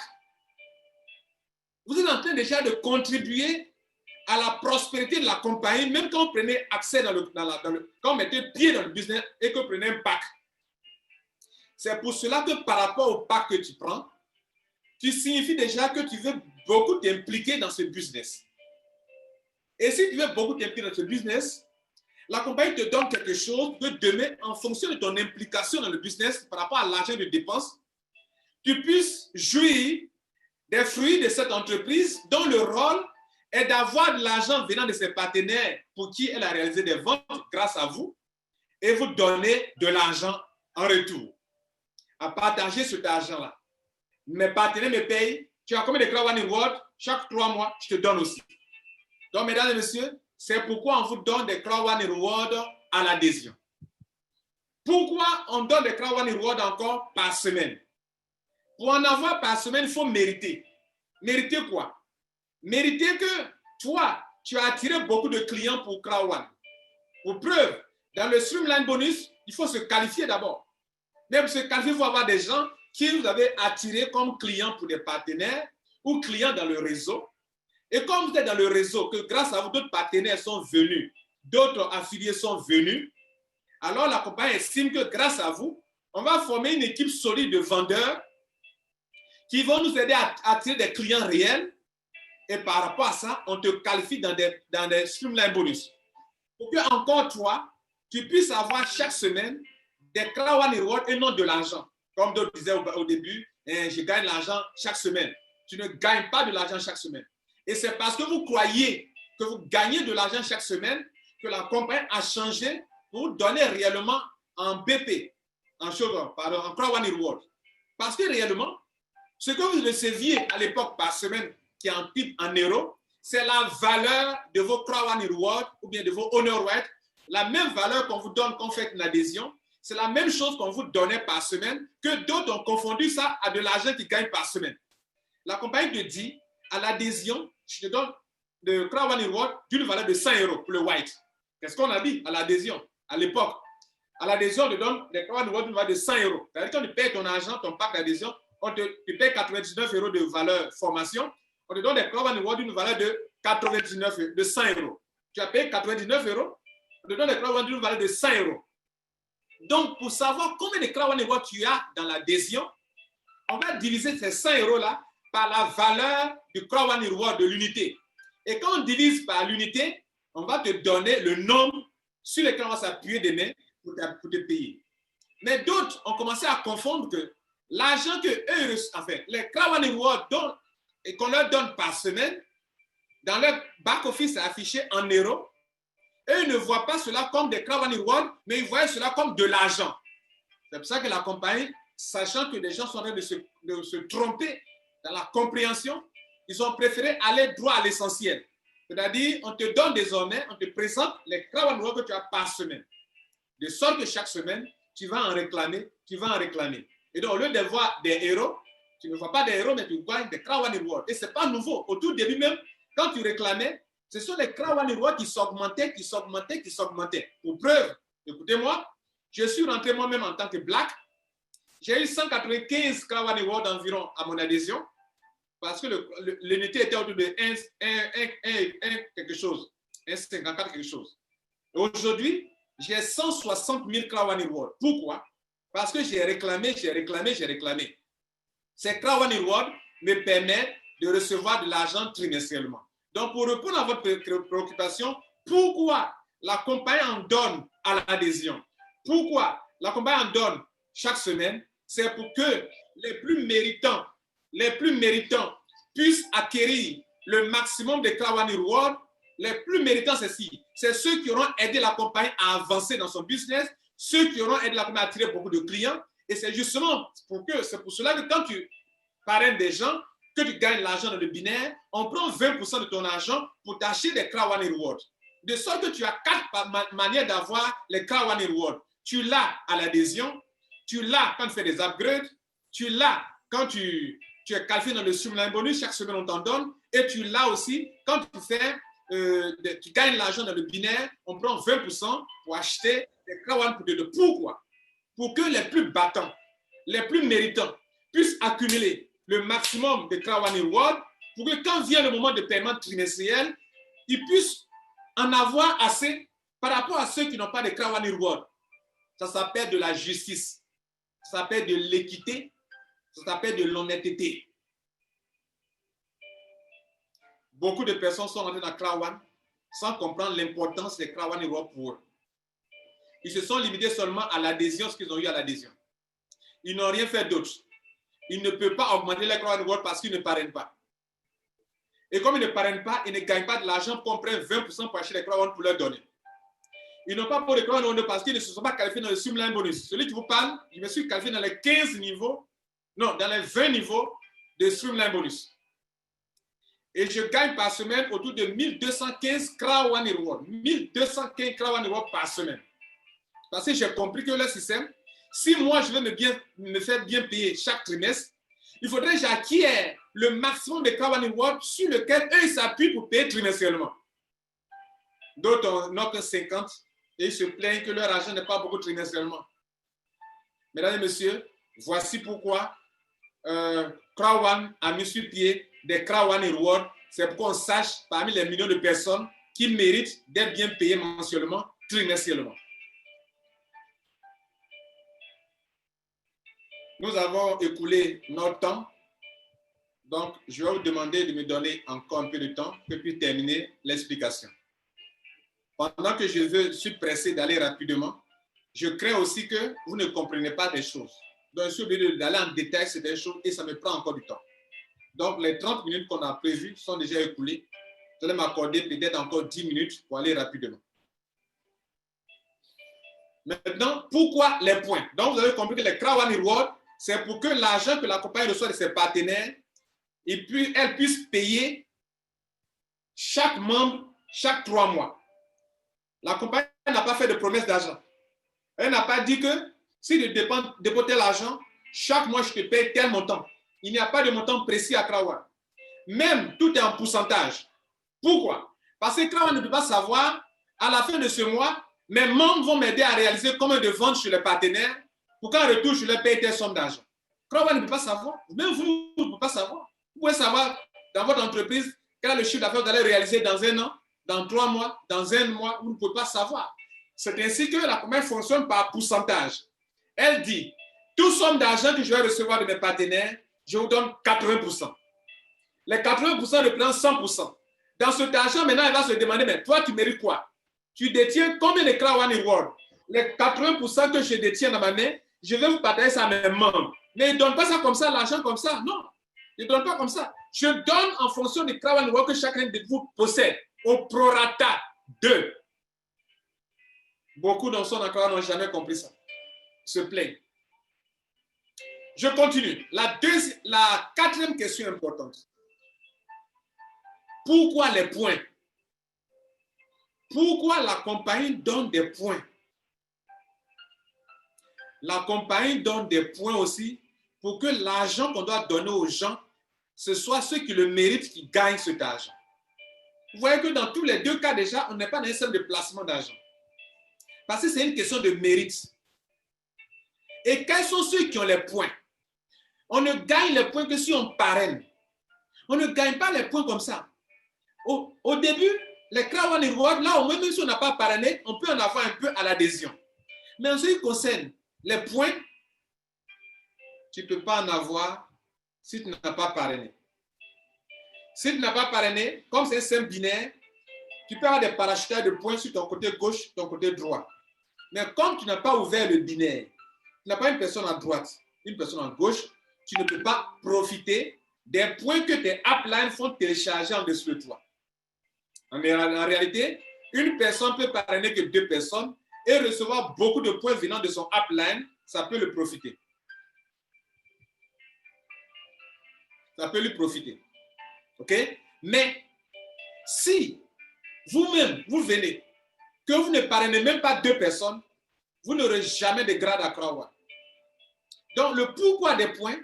vous êtes en train déjà de contribuer à la prospérité de la compagnie, même quand vous prenez accès quand vous mettez pied dans le business et que vous prenez un pack. C'est pour cela que par rapport au pack que tu prends, tu signifies déjà que tu veux beaucoup t'impliquer dans ce business. Et si tu veux beaucoup t'impliquer dans ce business, la compagnie te donne quelque chose que demain, en fonction de ton implication dans le business par rapport à l'argent de dépense, tu puisses jouir des fruits de cette entreprise dont le rôle est d'avoir de l'argent venant de ses partenaires pour qui elle a réalisé des ventes grâce à vous et vous donner de l'argent en retour. À partager cet argent-là. Mes partenaires me payent. Tu as combien de Crown Rewards? Chaque 3 mois, je te donne aussi. Donc, mesdames et messieurs, c'est pourquoi on vous donne des Crown Rewards à l'adhésion. Pourquoi on donne des Crown Rewards encore par semaine? Pour en avoir par semaine, il faut mériter. Mériter quoi? Mériter que toi, tu as attiré beaucoup de clients pour Crown. Pour preuve, dans le Streamline Bonus, il faut se qualifier d'abord. Mais pour se qualifier, il faut avoir des gens qui vous avez attirés comme clients pour des partenaires ou clients dans le réseau. Et comme vous êtes dans le réseau, que grâce à vous, d'autres partenaires sont venus, d'autres affiliés sont venus, alors la compagnie estime que grâce à vous, on va former une équipe solide de vendeurs qui vont nous aider à attirer des clients réels. Et par rapport à ça, on te qualifie dans des Streamline Bonus. Pour que encore toi, tu puisses avoir chaque semaine des Crown Rewards et non de l'argent. Comme d'autres disaient au début, je gagne l'argent chaque semaine. Tu ne gagnes pas de l'argent chaque semaine. Et c'est parce que vous croyez que vous gagnez de l'argent chaque semaine que la compagnie a changé pour vous donner réellement en BP, en Crown Reward. Parce que réellement, ce que vous receviez à l'époque par semaine, qui est en type en euros, c'est la valeur de vos Crown Reward ou bien de vos Honor Rights, la même valeur qu'on vous donne quand vous faites une adhésion. C'est la même chose qu'on vous donnait par semaine, que d'autres ont confondu ça à de l'argent qu'ils gagnent par semaine. La compagnie te dit, à l'adhésion, je te donne de Crown Reward d'une valeur de 100 € pour le white. Qu'est-ce qu'on a dit à l'adhésion à l'époque? À l'adhésion, on te donne des Crown Reward d'une valeur de 100 €. C'est-à-dire quand tu payes ton argent, ton pack d'adhésion, tu payes 99 € de valeur formation, on te donne des Crown Reward d'une valeur de 100 €. Tu as payé 99 €, on te donne des Crown Reward d'une valeur de 100 €. Donc, pour savoir combien de Crown Reward tu as dans l'adhésion, on va diviser ces 100 € par la valeur du Crown Reward de l'unité. Et quand on divise par l'unité, on va te donner le nombre sur lequel on va s'appuyer demain pour te payer. Mais d'autres ont commencé à confondre que l'argent que eux, enfin, les Crown Reward qu'on leur donne par semaine, dans leur back-office, c'est affiché en euros. Eux ne voient pas cela comme des Crown Reward, mais ils voient cela comme de l'argent. C'est pour ça que la compagnie, sachant que des gens sont en train de se tromper dans la compréhension, ils ont préféré aller droit à l'essentiel. C'est-à-dire, on te donne désormais, on te présente les Crown Reward que tu as par semaine. De sorte que chaque semaine, tu vas en réclamer, tu vas en réclamer. Et donc, au lieu de voir des héros, tu ne vois pas des héros, mais tu vois des Crown Reward. Et ce n'est pas nouveau. Au tout début même, quand tu réclamais, ce sont les Crown Reward qui s'augmentaient, qui s'augmentaient, qui s'augmentaient. Pour preuve, écoutez-moi, je suis rentré moi-même en tant que Black. J'ai eu 195 Crown Reward environ à mon adhésion, parce que l'unité était autour de 1 quelque chose, 1,54 quelque chose. Et aujourd'hui, j'ai 160 000 Crown Reward. Pourquoi? Parce que j'ai réclamé, j'ai réclamé, j'ai réclamé. Ces Crown Reward me permettent de recevoir de l'argent trimestriellement. Donc, pour répondre à votre préoccupation, pourquoi la compagnie en donne à l'adhésion? Pourquoi la compagnie en donne chaque semaine? C'est pour que les plus méritants puissent acquérir le maximum de Crown Reward. Les plus méritants, c'est ceux qui auront aidé la compagnie à avancer dans son business, ceux qui auront aidé la compagnie à attirer beaucoup de clients. Et c'est justement c'est pour cela que quand tu parraines des gens, que tu gagnes l'argent dans le binaire, on prend 20% de ton argent pour t'acheter des Crown Reward. De sorte que tu as 4 manières d'avoir les Crown Reward. Tu l'as à l'adhésion, tu l'as quand tu fais des upgrades, tu l'as quand tu es qualifié dans le Streamline Bonus, chaque semaine on t'en donne, et tu l'as aussi quand tu gagnes l'argent dans le binaire, on prend 20% pour acheter des Crown Reward. Pourquoi? Pour que les plus battants, les plus méritants puissent accumuler le maximum de Crown Reward, pour que quand vient le moment de paiement trimestriel, ils puissent en avoir assez par rapport à ceux qui n'ont pas de Crown Reward. Ça s'appelle de la justice, ça s'appelle de l'équité, ça s'appelle de l'honnêteté. Beaucoup de personnes sont rentrées dans Crown sans comprendre l'importance des Crown Reward pour eux. Ils se sont limités seulement à l'adhésion, ce qu'ils ont eu à l'adhésion. Ils n'ont rien fait d'autre. Ils ne peuvent pas augmenter les Crown Reward parce qu'ils ne parrainent pas. Et comme ils ne parrainent pas, ils ne gagnent pas de l'argent pour qu'on prenne 20% pour acheter les Crown pour leur donner. Ils n'ont pas pour les Crown Reward parce qu'ils ne se sont pas qualifiés dans le Streamline Bonus. Celui qui vous parle, je me suis qualifié dans les 15 niveaux, non, dans les 20 niveaux de Streamline Bonus. Et je gagne par semaine autour de 1215 Crown Reward. 1215 Crown Reward par semaine. Parce que j'ai compris que le système, si moi je veux me faire bien payer chaque trimestre, il faudrait que j'acquière le maximum de Crown Reward sur lequel eux s'appuient pour payer trimestriellement. D'autres n'ont que 50 et ils se plaignent que leur argent n'est pas beaucoup trimestriellement. Mesdames et messieurs, voici pourquoi Crown a mis sur pied des Crown Reward. C'est pour qu'on sache parmi les millions de personnes qui méritent d'être bien payées mensuellement, trimestriellement. Nous avons écoulé notre temps. Donc, je vais vous demander de me donner encore un peu de temps pour que je puisse terminer l'explication. Pendant que je suis pressé d'aller rapidement, je crains aussi que vous ne compreniez pas des choses. Donc, je suis obligé d'aller en détail sur des choses et ça me prend encore du temps. Donc, les 30 minutes qu'on a prévues sont déjà écoulées. Je vais m'accorder peut-être encore 10 minutes pour aller rapidement. Maintenant, pourquoi les points? Donc, vous avez compris que les Crown Reward, c'est pour que l'argent que la compagnie reçoit de ses partenaires, elle puisse payer chaque membre chaque 3 mois. La compagnie n'a pas fait de promesse d'argent. Elle n'a pas dit que si tu dépotes l'argent, chaque mois je te paye tel montant. Il n'y a pas de montant précis à Crown. Même tout est en pourcentage. Pourquoi? Parce que Crown ne peut pas savoir, à la fin de ce mois, mes membres vont m'aider à réaliser combien de ventes chez les partenaires pour qu'en retour, je leur paye telle somme d'argent. Crown ne peut pas savoir. Même vous ne pouvez pas savoir. Vous pouvez savoir dans votre entreprise quel est le chiffre d'affaires que vous allez réaliser dans 1 an, dans 3 mois, dans 1 mois. Vous ne pouvez pas savoir. C'est ainsi que la compagnie fonctionne par pourcentage. Elle dit, toute somme d'argent que je vais recevoir de mes partenaires, je vous donne 80%. Les 80% représentent 100%. Dans cet argent, maintenant, elle va se demander, mais toi, tu mérites quoi? Tu détiens combien de Crown Reward? Les 80% que je détiens dans ma main, je vais vous partager ça à mes membres. Mais ils ne donnent pas ça comme ça, l'argent comme ça. Non, ils ne donnent pas comme ça. Je donne en fonction des Crown Reward que chacun de vous possède, au prorata 2. Beaucoup dans son accord n'ont jamais compris ça. Ils se plaignent. Je continue. La quatrième question importante. Pourquoi les points? Pourquoi la compagnie donne des points? La compagnie donne des points aussi pour que l'argent qu'on doit donner aux gens, ce soit ceux qui le méritent qui gagnent cet argent. Vous voyez que dans tous les deux cas déjà, on n'est pas dans un système de placement d'argent. Parce que c'est une question de mérite. Et quels sont ceux qui ont les points? On ne gagne les points que si on parraine. On ne gagne pas les points comme ça. Au début, les Crown Rewards, là, même si on n'a pas parrainé, on peut en avoir un peu à l'adhésion. Mais en ce qui concerne les points, tu ne peux pas en avoir si tu n'as pas parrainé. Si tu n'as pas parrainé, comme c'est un système binaire, tu peux avoir des parachuteurs de points sur ton côté gauche, ton côté droit. Mais comme tu n'as pas ouvert le binaire, tu n'as pas une personne à droite, une personne à gauche, tu ne peux pas profiter des points que tes uplines font télécharger en dessous de toi. En réalité, une personne peut parrainer que 2 personnes et recevoir beaucoup de points venant de son upline, ça peut le profiter. Ça peut lui profiter. OK? Mais si vous-même, vous venez, que vous ne parrainez même pas 2 personnes, vous n'aurez jamais de grade à Crown. Donc, le pourquoi des points,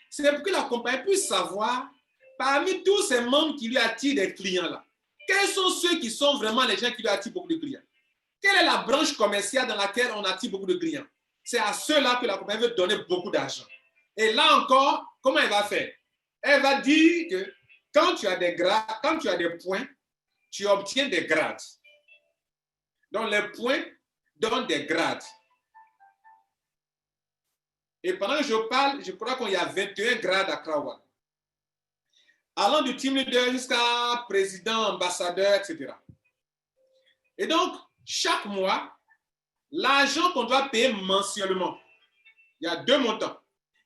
c'est pour que la compagnie puisse savoir, parmi tous ces membres qui lui attirent des clients là, quels sont ceux qui sont vraiment les gens qui lui attirent beaucoup de clients? Quelle est la branche commerciale dans laquelle on attire beaucoup de clients? C'est à ceux-là que la compagnie veut donner beaucoup d'argent. Et là encore, comment elle va faire? Elle va dire que quand tu as des grades, quand tu as des points, tu obtiens des grades. Donc les points donnent des grades. Et pendant que je parle, je crois qu'il y a 21 grades à Crown. Allant du team leader jusqu'à président, ambassadeur, etc. Et donc, chaque mois, l'argent qu'on doit payer mensuellement, il y a 2 montants.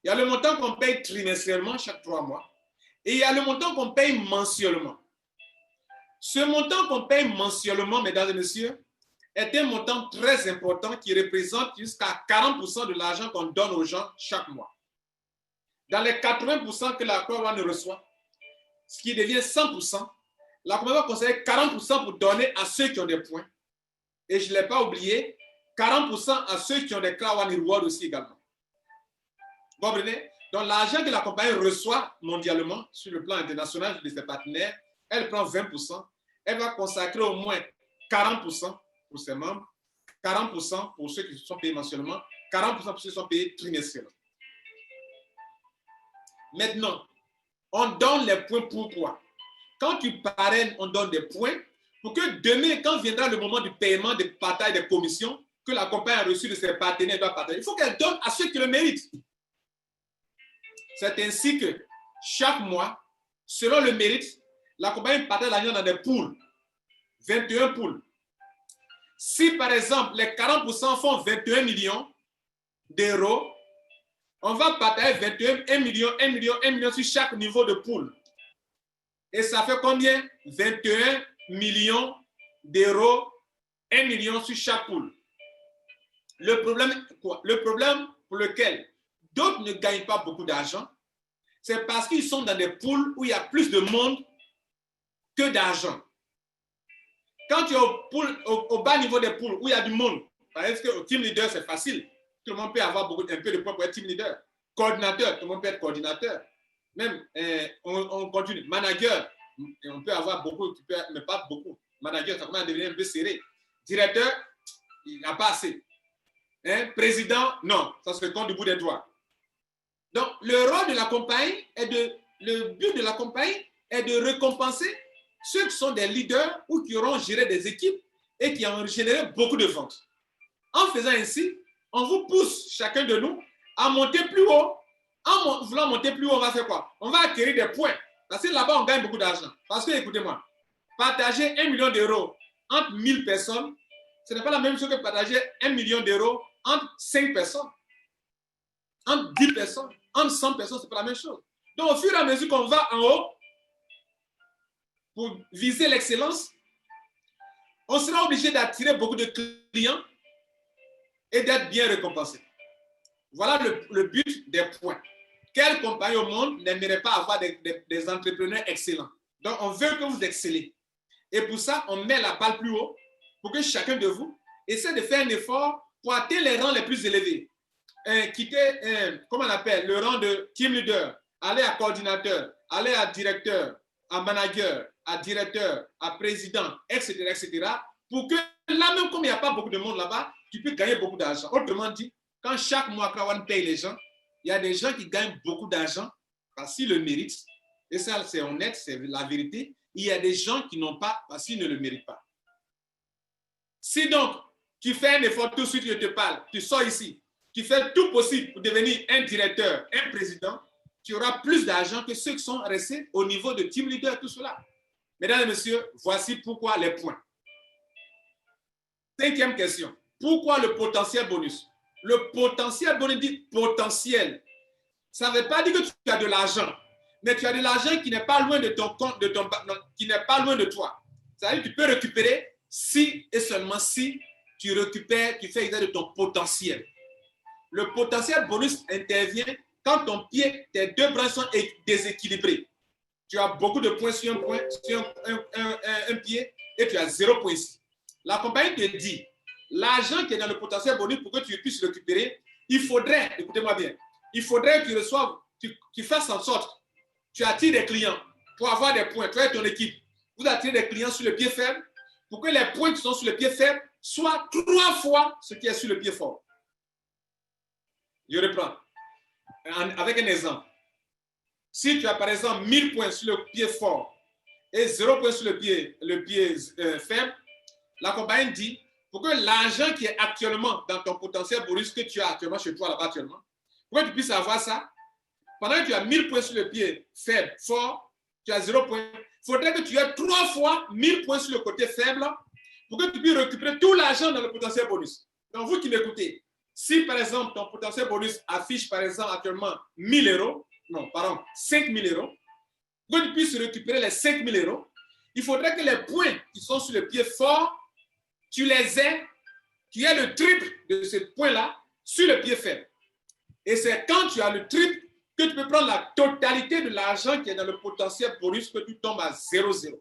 Il y a le montant qu'on paye trimestriellement, chaque 3 mois, et il y a le montant qu'on paye mensuellement. Ce montant qu'on paye mensuellement, mesdames et messieurs, est un montant très important qui représente jusqu'à 40% de l'argent qu'on donne aux gens chaque mois. Dans les 80% que la Crown reçoit, ce qui devient 100%, la compagnie va considérer 40% pour donner à ceux qui ont des points. Et je ne l'ai pas oublié, 40% à ceux qui ont des Crown Rewards aussi également. Vous comprenez? Donc l'argent que la compagnie reçoit mondialement sur le plan international de ses partenaires, elle prend 20%. Elle va consacrer au moins 40% pour ses membres, 40% pour ceux qui sont payés mensuellement, 40% pour ceux qui sont payés trimestriellement. Maintenant, on donne les points pourquoi? Quand tu parraines, on donne des points pour que demain, quand viendra le moment du paiement des partages des commissions que la compagnie a reçu de ses partenaires, doit partager, il faut qu'elle donne à ceux qui le méritent. C'est ainsi que chaque mois, selon le mérite, la compagnie partage l'argent dans des poules, 21 poules. Si par exemple les 40% font 21 millions d'euros, on va partager 21, 1 million sur chaque niveau de poule. Et ça fait combien? 21 millions d'euros, 1 million sur chaque poule. Le problème, quoi? Le problème pour lequel d'autres ne gagnent pas beaucoup d'argent, c'est parce qu'ils sont dans des poules où il y a plus de monde que d'argent. Quand tu es au bas niveau des poules où il y a du monde, parce que au team leader, c'est facile. Tout le monde peut avoir un peu de points pour être team leader. Coordinateur, tout le monde peut être coordinateur. Même, on continue. Manager, on peut avoir beaucoup, mais pas beaucoup. Manager, ça commence à devenir un peu serré. Directeur, il n'y a pas assez. Président, non, ça se compte du bout des doigts. Donc, le rôle de la compagnie le but de la compagnie est de récompenser ceux qui sont des leaders ou qui auront géré des équipes et qui ont généré beaucoup de ventes. En faisant ainsi, on vous pousse, chacun de nous, à monter plus haut. En voulant monter plus haut, on va faire quoi? On va acquérir des points. Parce que là-bas, on gagne beaucoup d'argent. Parce que, écoutez-moi, partager 1 million d'euros entre 1000 personnes, ce n'est pas la même chose que partager 1 million d'euros entre 5 personnes, entre 10 personnes, entre 100 personnes, ce n'est pas la même chose. Donc, au fur et à mesure qu'on va en haut, pour viser l'excellence, on sera obligé d'attirer beaucoup de clients et d'être bien récompensé. Voilà le but des points. Quelle compagnie au monde n'aimerait pas avoir des entrepreneurs excellents? Donc, on veut que vous excellez. Et pour ça, on met la balle plus haut pour que chacun de vous essaie de faire un effort pour atteindre les rangs les plus élevés. Quitter, comment on appelle, le rang de team leader, aller à coordinateur, aller à directeur, à manager, à directeur, à président, etc., etc., pour que là même, comme il n'y a pas beaucoup de monde là-bas, tu peux gagner beaucoup d'argent. Autrement dit, quand chaque mois, Krawan paye les gens, il y a des gens qui gagnent beaucoup d'argent parce qu'ils le méritent. Et ça, c'est honnête, c'est la vérité. Il y a des gens qui n'ont pas parce qu'ils ne le méritent pas. Si donc, tu fais un effort tout de suite, je te parle, tu sors ici, tu fais tout possible pour devenir un directeur, un président, tu auras plus d'argent que ceux qui sont restés au niveau de team leader, tout cela. Mesdames et messieurs, voici pourquoi les points. 5e question. Pourquoi le potentiel bonus? Le potentiel bonus dit potentiel. Ça ne veut pas dire que tu as de l'argent, mais tu as de l'argent qui n'est pas loin de ton compte, qui n'est pas loin de toi. C'est-à-dire que tu peux récupérer si et seulement si tu récupères, tu fais usage de ton potentiel. Le potentiel bonus intervient quand tes deux bras sont déséquilibrés. Tu as beaucoup de points sur un point, sur un pied, et tu as 0 point ici. La compagnie te dit, l'argent qui est dans le potentiel bonus, pour que tu puisses le récupérer, il faudrait, écoutez-moi bien, il faudrait que tu reçoives, tu fasses en sorte, tu attires des clients pour avoir des points, toi et ton équipe, vous attirez des clients sur le pied faible, pour que les points qui sont sur le pied faible soient 3 fois ce qui est sur le pied fort. Je reprends, avec un exemple. Si tu as par exemple 1000 points sur le pied fort et 0 points sur le pied faible, la compagnie dit, pour que l'argent qui est actuellement dans ton potentiel bonus que tu as actuellement chez toi là-bas actuellement, pour que tu puisses avoir ça, pendant que tu as 1000 points sur le pied faible, fort, tu as 0 points, il faudrait que tu aies 3 fois 1000 points sur le côté faible pour que tu puisses récupérer tout l'argent dans le potentiel bonus. Donc, vous qui m'écoutez, si par exemple ton potentiel bonus affiche par exemple actuellement 1000 euros, non, pardon, 5000 euros, pour que tu puisses récupérer les 5000 euros, il faudrait que les points qui sont sur le pied fort, tu les aies, tu aies le triple de ce point-là sur le pied faible. Et c'est quand tu as le triple que tu peux prendre la totalité de l'argent qui est dans le potentiel bonus que tu tombes à 0,0.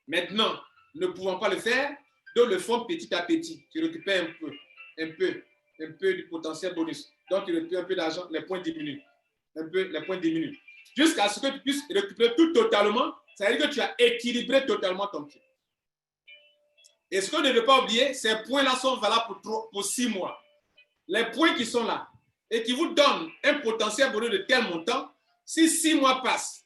Maintenant, ne pouvant pas le faire, donc le font petit à petit. Tu récupères un peu du potentiel bonus. Donc tu récupères un peu d'argent, les points diminuent. Les points diminuent. Jusqu'à ce que tu puisses récupérer tout totalement, ça veut dire que tu as équilibré totalement ton pied. Et ce qu'on ne veut pas oublier, ces points-là sont valables pour 6 mois. Les points qui sont là et qui vous donnent un potentiel bonus de tel montant, si 6 mois passent,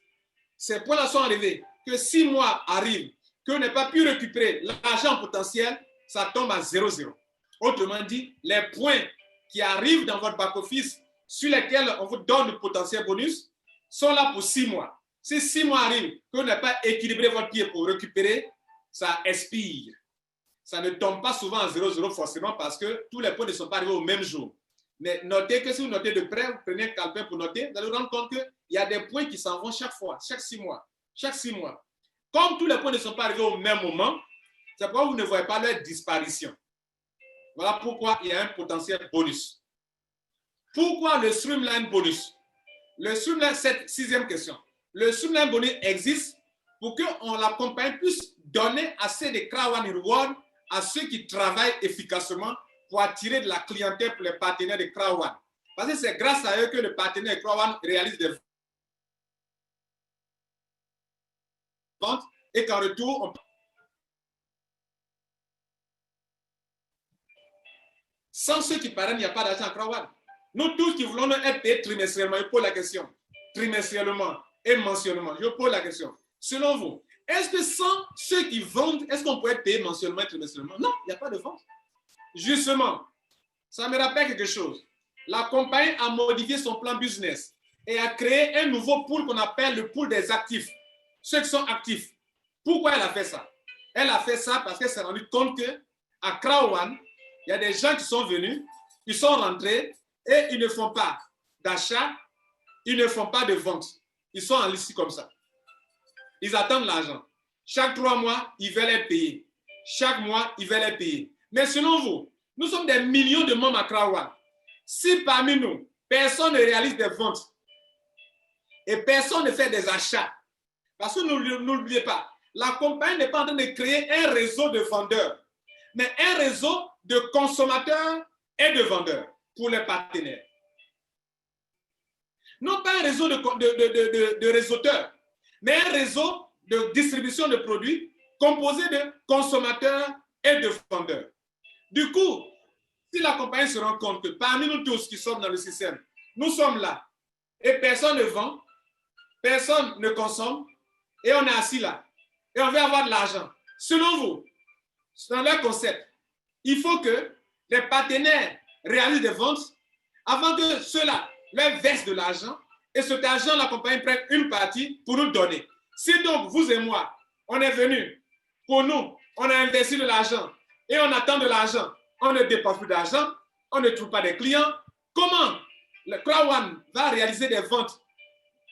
ces points-là sont arrivés, que 6 mois arrivent, que vous n'avez pas pu récupérer l'argent potentiel, ça tombe à 0,0. Autrement dit, les points qui arrivent dans votre back-office sur lesquels on vous donne le potentiel bonus sont là pour 6 mois. Si 6 mois arrivent, que vous n'avez pas équilibré votre pied pour récupérer, ça expire. Ça ne tombe pas souvent à 0,0 forcément parce que tous les points ne sont pas arrivés au même jour. Mais notez que si vous notez de près, vous prenez un calepin pour noter, vous allez vous rendre compte qu'il y a des points qui s'en vont chaque fois, chaque 6 mois. Chaque 6 mois. Comme tous les points ne sont pas arrivés au même moment, c'est pourquoi vous ne voyez pas leur disparition. Voilà pourquoi il y a un potentiel bonus. Pourquoi le Streamline bonus? Le Streamline, cette 6e question. Le Streamline bonus existe pour que la compagnie puisse donner assez de Krawan Reward à ceux qui travaillent efficacement pour attirer de la clientèle pour les partenaires de Krawan. Parce que c'est grâce à eux que le partenaire de Krawan réalise des ventes et qu'en retour, sans ceux qui parrainent, il n'y a pas d'argent à Krawan. Nous tous qui voulons être payés trimestriellement, je pose la question. Trimestriellement et mensuellement, je pose la question. Selon vous, est-ce que sans ceux qui vendent, est-ce qu'on peut être payé mensuellement et trimestriellement? Non, il n'y a pas de vente. Justement, ça me rappelle quelque chose. La compagnie a modifié son plan business et a créé un nouveau pool qu'on appelle le pool des actifs. Ceux qui sont actifs. Pourquoi elle a fait ça? Elle a fait ça parce qu'elle s'est rendue compte qu'à Krawan, il y a des gens qui sont venus, ils sont rentrés et ils ne font pas d'achat, ils ne font pas de vente. Ils sont en liste comme ça. Ils attendent l'argent. Chaque 3 mois, ils veulent être payés. Chaque mois, ils veulent être payés. Mais selon vous, Nous sommes des millions de membres à Accra One. Si parmi nous, personne ne réalise des ventes et personne ne fait des achats, parce que n'oubliez pas, la compagnie n'est pas en train de créer un réseau de vendeurs, mais un réseau de consommateurs et de vendeurs pour les partenaires. Non pas un réseau de réseauteurs, mais un réseau de distribution de produits composé de consommateurs et de vendeurs. Du coup, si la compagnie se rend compte que parmi nous tous qui sommes dans le système, nous sommes là et personne ne vend, personne ne consomme et on est assis là et on veut avoir de l'argent. Selon vous, dans leur concept, il faut que les partenaires réalisent des ventes avant que ceux-là leur versent de l'argent et cet argent, la compagnie prenne une partie pour nous donner. Si donc vous et moi, on est venus pour nous, on a investi de l'argent et on attend de l'argent, on ne dépense plus d'argent, on ne trouve pas de clients, comment le Accra One va réaliser des ventes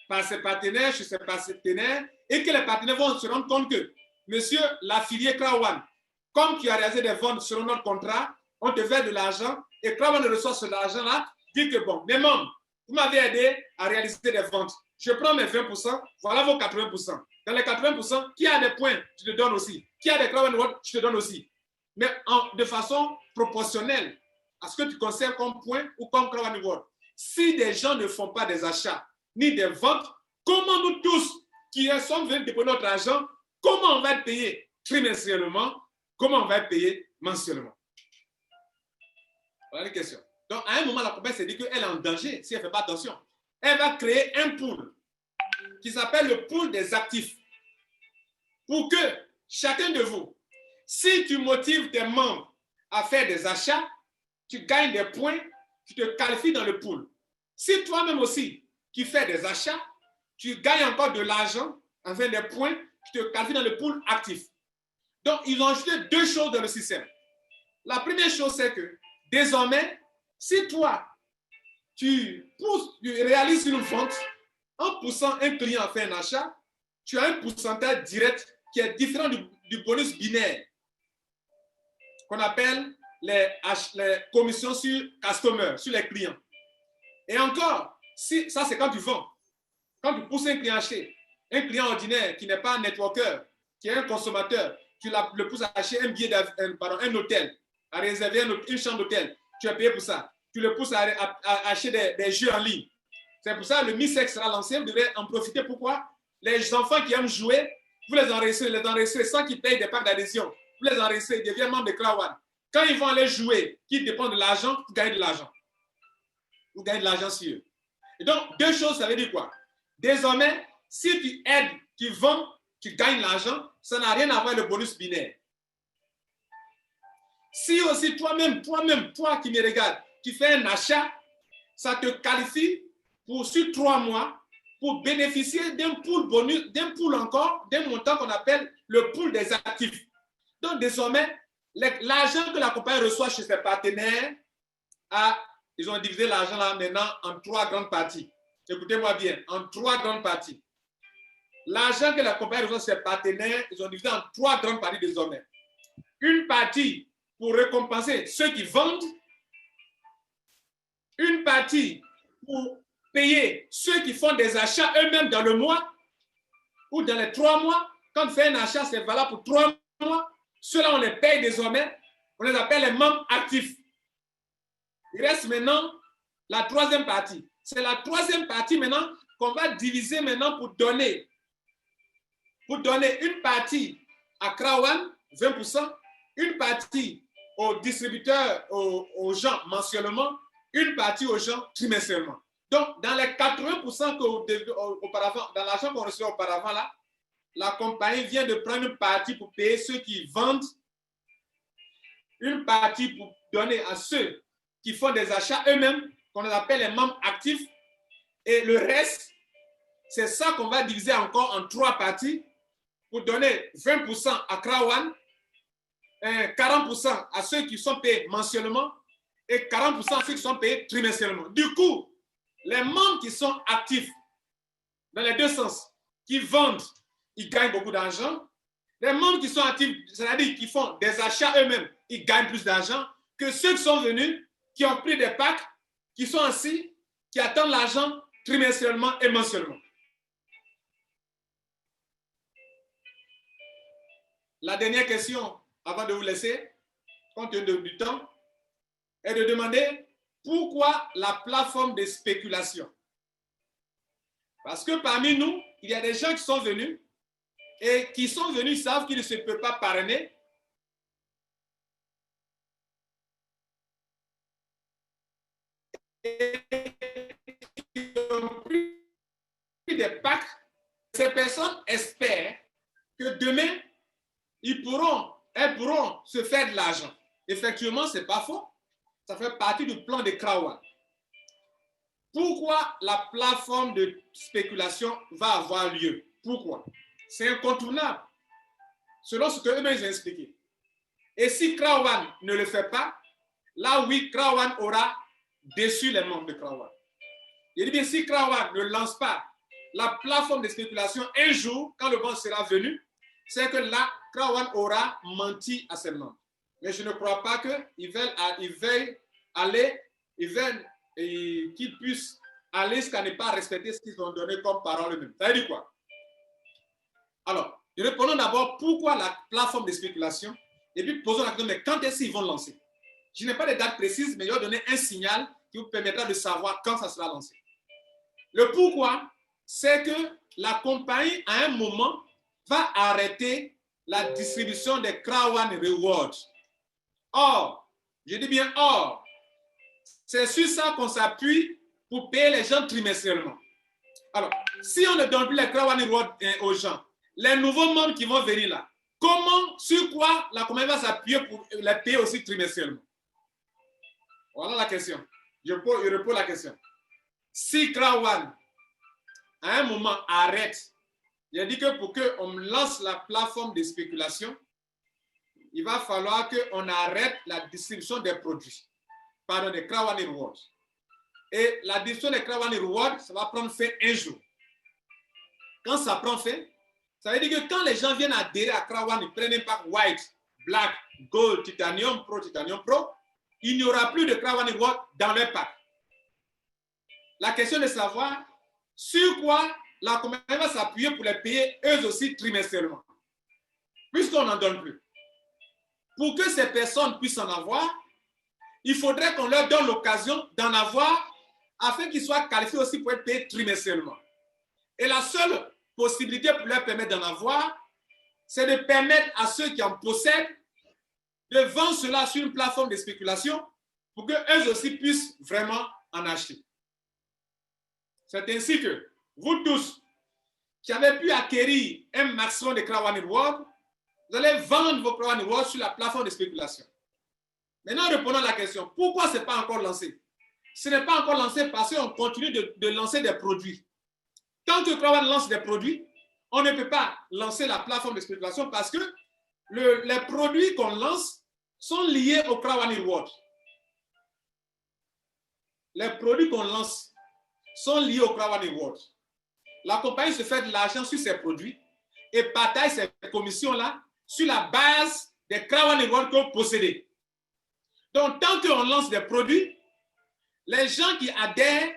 par ses partenaires, chez ses partenaires, et que les partenaires vont se rendre compte que, monsieur l'affilié Accra One, comme tu as réalisé des ventes selon notre contrat, on te verse de l'argent, et Accra One reçoit cet argent-là, dit que bon, mes membres, vous m'avez aidé à réaliser des ventes. Je prends mes 20%, voilà vos 80%. Dans les 80%, qui a des points, je te donne aussi. Qui a des Accra One, je te donne aussi. Mais de façon proportionnelle à ce que tu conserves comme point ou comme Accra One World. Si des gens ne font pas des achats ni des ventes, comment nous tous qui sommes venus déposer notre argent, comment on va être payé trimestriellement, comment on va être payé mensuellement? Voilà les questions. Donc, à un moment, la compagnie s'est dit qu'elle est en danger si elle ne fait pas attention. Elle va créer un pool qui s'appelle le pool des actifs pour que chacun de vous, si tu motives tes membres à faire des achats, tu gagnes des points, tu te qualifies dans le pool. Si toi-même aussi, qui fais des achats, tu gagnes encore de l'argent, enfin des points, tu te qualifies dans le pool actif. Donc, ils ont ajouté deux choses dans le système. La première chose, c'est que désormais, si toi, tu réalises une vente en poussant un client à faire un achat, tu as un pourcentage direct qui est différent du bonus binaire qu'on appelle les commissions sur customer, sur les clients. Et encore, si, ça c'est quand tu vends. Quand tu pousses un client à acheter, un client ordinaire qui n'est pas un networker, qui est un consommateur, tu le pousses à acheter un billet un hôtel, à réserver une chambre d'hôtel, tu es payé pour ça. Tu le pousses à acheter des jeux en ligne. C'est pour ça que le MISEC sera lancé, vous devrez en profiter. Pourquoi? Les enfants qui aiment jouer, vous les enregistrez sans qu'ils payent des packs d'adhésion. Vous les enregistrez, ils deviennent membres de Accra One. Quand ils vont aller jouer, qui dépendent de l'argent, vous gagnez de l'argent. Vous gagnez de l'argent sur eux. Et donc, deux choses, ça veut dire quoi? Désormais, si tu aides, tu vends, tu gagnes l'argent, ça n'a rien à voir avec le bonus binaire. Si aussi toi-même, toi qui me regardes, tu fais un achat, ça te qualifie pour sur 3 mois pour bénéficier d'un pool bonus, d'un pool encore, d'un montant qu'on appelle le pool des actifs. Donc désormais, l'argent que la compagnie reçoit chez ses partenaires, ils ont divisé l'argent là maintenant en 3 grandes parties. Écoutez-moi bien, en 3 grandes parties. L'argent que la compagnie reçoit chez ses partenaires, ils ont divisé en 3 grandes parties désormais. Une partie pour récompenser ceux qui vendent, une partie pour payer ceux qui font des achats eux-mêmes dans le mois ou dans les 3 mois. Quand on fait un achat, c'est valable pour 3 mois. Ceux-là, on les paye désormais. On les appelle les membres actifs. Il reste maintenant la 3e partie. C'est la 3e partie maintenant qu'on va diviser maintenant pour donner. Pour donner une partie à Accra One, 20%, une partie aux distributeurs, aux gens mensuellement, une partie aux gens trimestriellement. Donc, dans les 80% auparavant, dans l'argent qu'on recevait auparavant, là, la compagnie vient de prendre une partie pour payer ceux qui vendent, une partie pour donner à ceux qui font des achats eux-mêmes, qu'on appelle les membres actifs, et le reste, c'est ça qu'on va diviser encore en 3 parties pour donner 20% à Accra One, 40% à ceux qui sont payés mensuellement et 40% à ceux qui sont payés trimestriellement. Du coup, les membres qui sont actifs dans les deux sens, qui vendent, ils gagnent beaucoup d'argent. Les membres qui sont actifs, c'est-à-dire qui font des achats eux-mêmes, ils gagnent plus d'argent. que ceux qui sont venus, qui ont pris des packs, qui sont assis, qui attendent l'argent trimestriellement et mensuellement. La dernière question, avant de vous laisser, compte tenu du temps, est de demander pourquoi la plateforme de spéculation. Parce que parmi nous, il y a des gens qui sont venus et qui sont venus savent qu'ils ne se peuvent pas parrainer. Et qui ont pris des packs. Ces personnes espèrent que demain, elles pourront se faire de l'argent. Effectivement, ce n'est pas faux. Ça fait partie du plan de Crowell. Pourquoi la plateforme de spéculation va avoir lieu? Pourquoi? C'est incontournable, selon ce qu'eux-mêmes ont expliqué. Et si Crowell ne le fait pas, là oui, Crowell aura déçu les membres de Crowell. Il dit bien, si Crowell ne lance pas la plateforme de spéculation un jour, quand le vent sera venu, c'est que là, Crowell aura menti à ses membres. Mais je ne crois pas qu'ils veulent aller, qu'ils puissent aller jusqu'à ne pas respecter ce qu'ils ont donné comme parole eux-mêmes. Ça veut dire quoi? Alors, répondons d'abord pourquoi la plateforme de spéculation, et puis posons la question, mais quand est-ce qu'ils vont lancer? Je n'ai pas de date précise, mais je vais donner un signal qui vous permettra de savoir quand ça sera lancé. Le pourquoi, c'est que la compagnie, à un moment, va arrêter la distribution des Crowell Rewards. Or, je dis bien or, c'est sur ça qu'on s'appuie pour payer les gens trimestriellement. Alors, si on ne donne plus les Crowell Rewards aux gens, les nouveaux membres qui vont venir là, comment, sur quoi la compagnie va s'appuyer pour les payer aussi trimestriellement? Voilà la question. Je réponds la question. Si Crowell, à un moment, arrête, j'ai dit que pour qu'on lance la plateforme de spéculation, il va falloir qu'on arrête la distribution des produits, pardon, des Crowell Rewards. Et la distribution des Crowell Rewards, ça va prendre fin un jour. Quand ça prend fin, ça veut dire que quand les gens viennent adhérer à Crowell, ils prennent un pack White, Black, Gold, Titanium Pro, il n'y aura plus de Crowell Rewards dans leur pack. La question est de savoir sur quoi la compagnie va s'appuyer pour les payer eux aussi trimestriellement, puisqu'on n'en donne plus. Pour que ces personnes puissent en avoir, il faudrait qu'on leur donne l'occasion d'en avoir afin qu'ils soient qualifiés aussi pour être payés trimestriellement. Et la seule possibilité pour leur permettre d'en avoir, c'est de permettre à ceux qui en possèdent de vendre cela sur une plateforme de spéculation pour qu'eux aussi puissent vraiment en acheter. C'est ainsi que vous tous qui avez pu acquérir un maximum de Crowell Rewards, vous allez vendre vos Crowell Rewards sur la plateforme de spéculation. Maintenant, répondons à la question, pourquoi ce n'est pas encore lancé? Ce n'est pas encore lancé parce qu'on continue de lancer des produits. Tant que Crowell lance des produits, on ne peut pas lancer la plateforme de spéculation parce que les produits qu'on lance sont liés au Crowell Rewards. Les produits qu'on lance sont liés au Crowell Rewards. La compagnie se fait de l'argent sur ces produits et partage ces commissions-là sur la base des Crowell Rewards que vous possédez. Donc, tant qu'on lance des produits, les gens qui adhèrent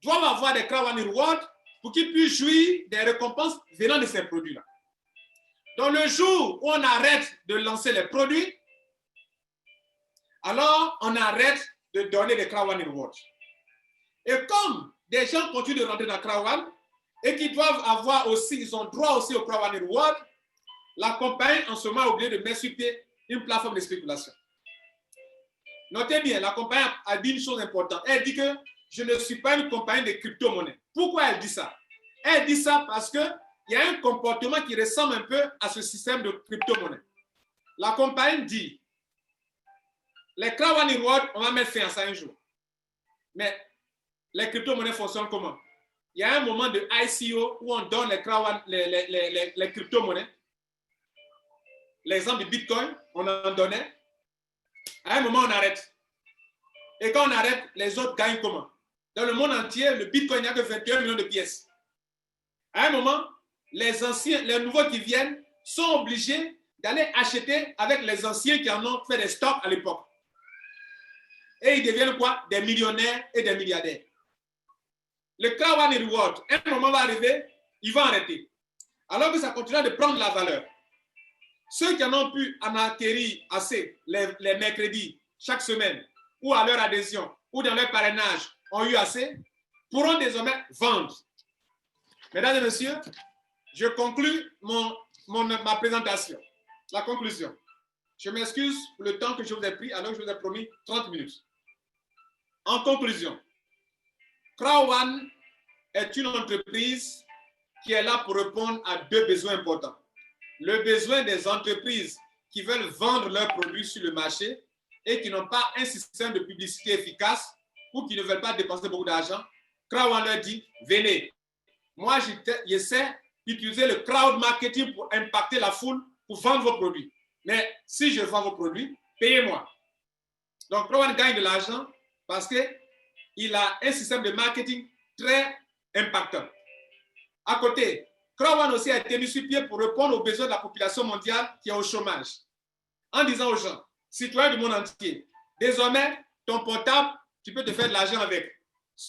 doivent avoir des Crowell Rewards pour qu'ils puissent jouir des récompenses venant de ces produits-là. Donc, le jour où on arrête de lancer les produits, alors on arrête de donner des Crowell Rewards. Et comme des gens continuent de rentrer dans Crowell et qui doivent avoir aussi, ils ont droit aussi au Crowell Rewards, la compagnie en ce moment a oublié de mettre sur pied une plateforme de spéculation. Notez bien, la compagnie a dit une chose importante. Elle dit que je ne suis pas une compagnie de crypto-monnaies. Pourquoi elle dit ça? Elle dit ça parce qu'il y a un comportement qui ressemble un peu à ce système de crypto-monnaies. La compagnie dit, les Crowell Rewards, on va mettre fin à ça un jour. Mais les crypto-monnaies fonctionnent comment? Il y a un moment de ICO où on donne les crypto-monnaies. L'exemple du Bitcoin, on en donnait. À un moment, on arrête. Et quand on arrête, les autres gagnent comment? Dans le monde entier, le Bitcoin n'y a que 21 millions de pièces. À un moment, les anciens, les nouveaux qui viennent sont obligés d'aller acheter avec les anciens qui en ont fait des stocks à l'époque. et ils deviennent quoi? Des millionnaires et des milliardaires. Le crowd and reward, un moment va arriver, ils vont arrêter. Alors que ça continue de prendre la valeur. Ceux qui en ont pu en acquérir assez les mercredis, chaque semaine, ou à leur adhésion, ou dans leur parrainage, ont eu assez, pourront désormais vendre. Mesdames et messieurs, je conclus ma présentation. La conclusion. Je m'excuse pour le temps que je vous ai pris, alors que je vous ai promis 30 minutes. En conclusion, Crowd est une entreprise qui est là pour répondre à deux besoins importants. Le besoin des entreprises qui veulent vendre leurs produits sur le marché et qui n'ont pas un système de publicité efficace ou qui ne veulent pas dépenser beaucoup d'argent. Crowd leur dit, venez. Moi, j'essaie d'utiliser le crowd marketing pour impacter la foule, pour vendre vos produits. Mais si je vends vos produits, payez-moi. Donc, Crowd gagne de l'argent parce qu'il a un système de marketing très impactant. À côté, Crowd aussi a été mis sur pied pour répondre aux besoins de la population mondiale qui est au chômage. En disant aux gens, citoyens du monde entier, désormais, ton portable, tu peux te faire de l'argent avec.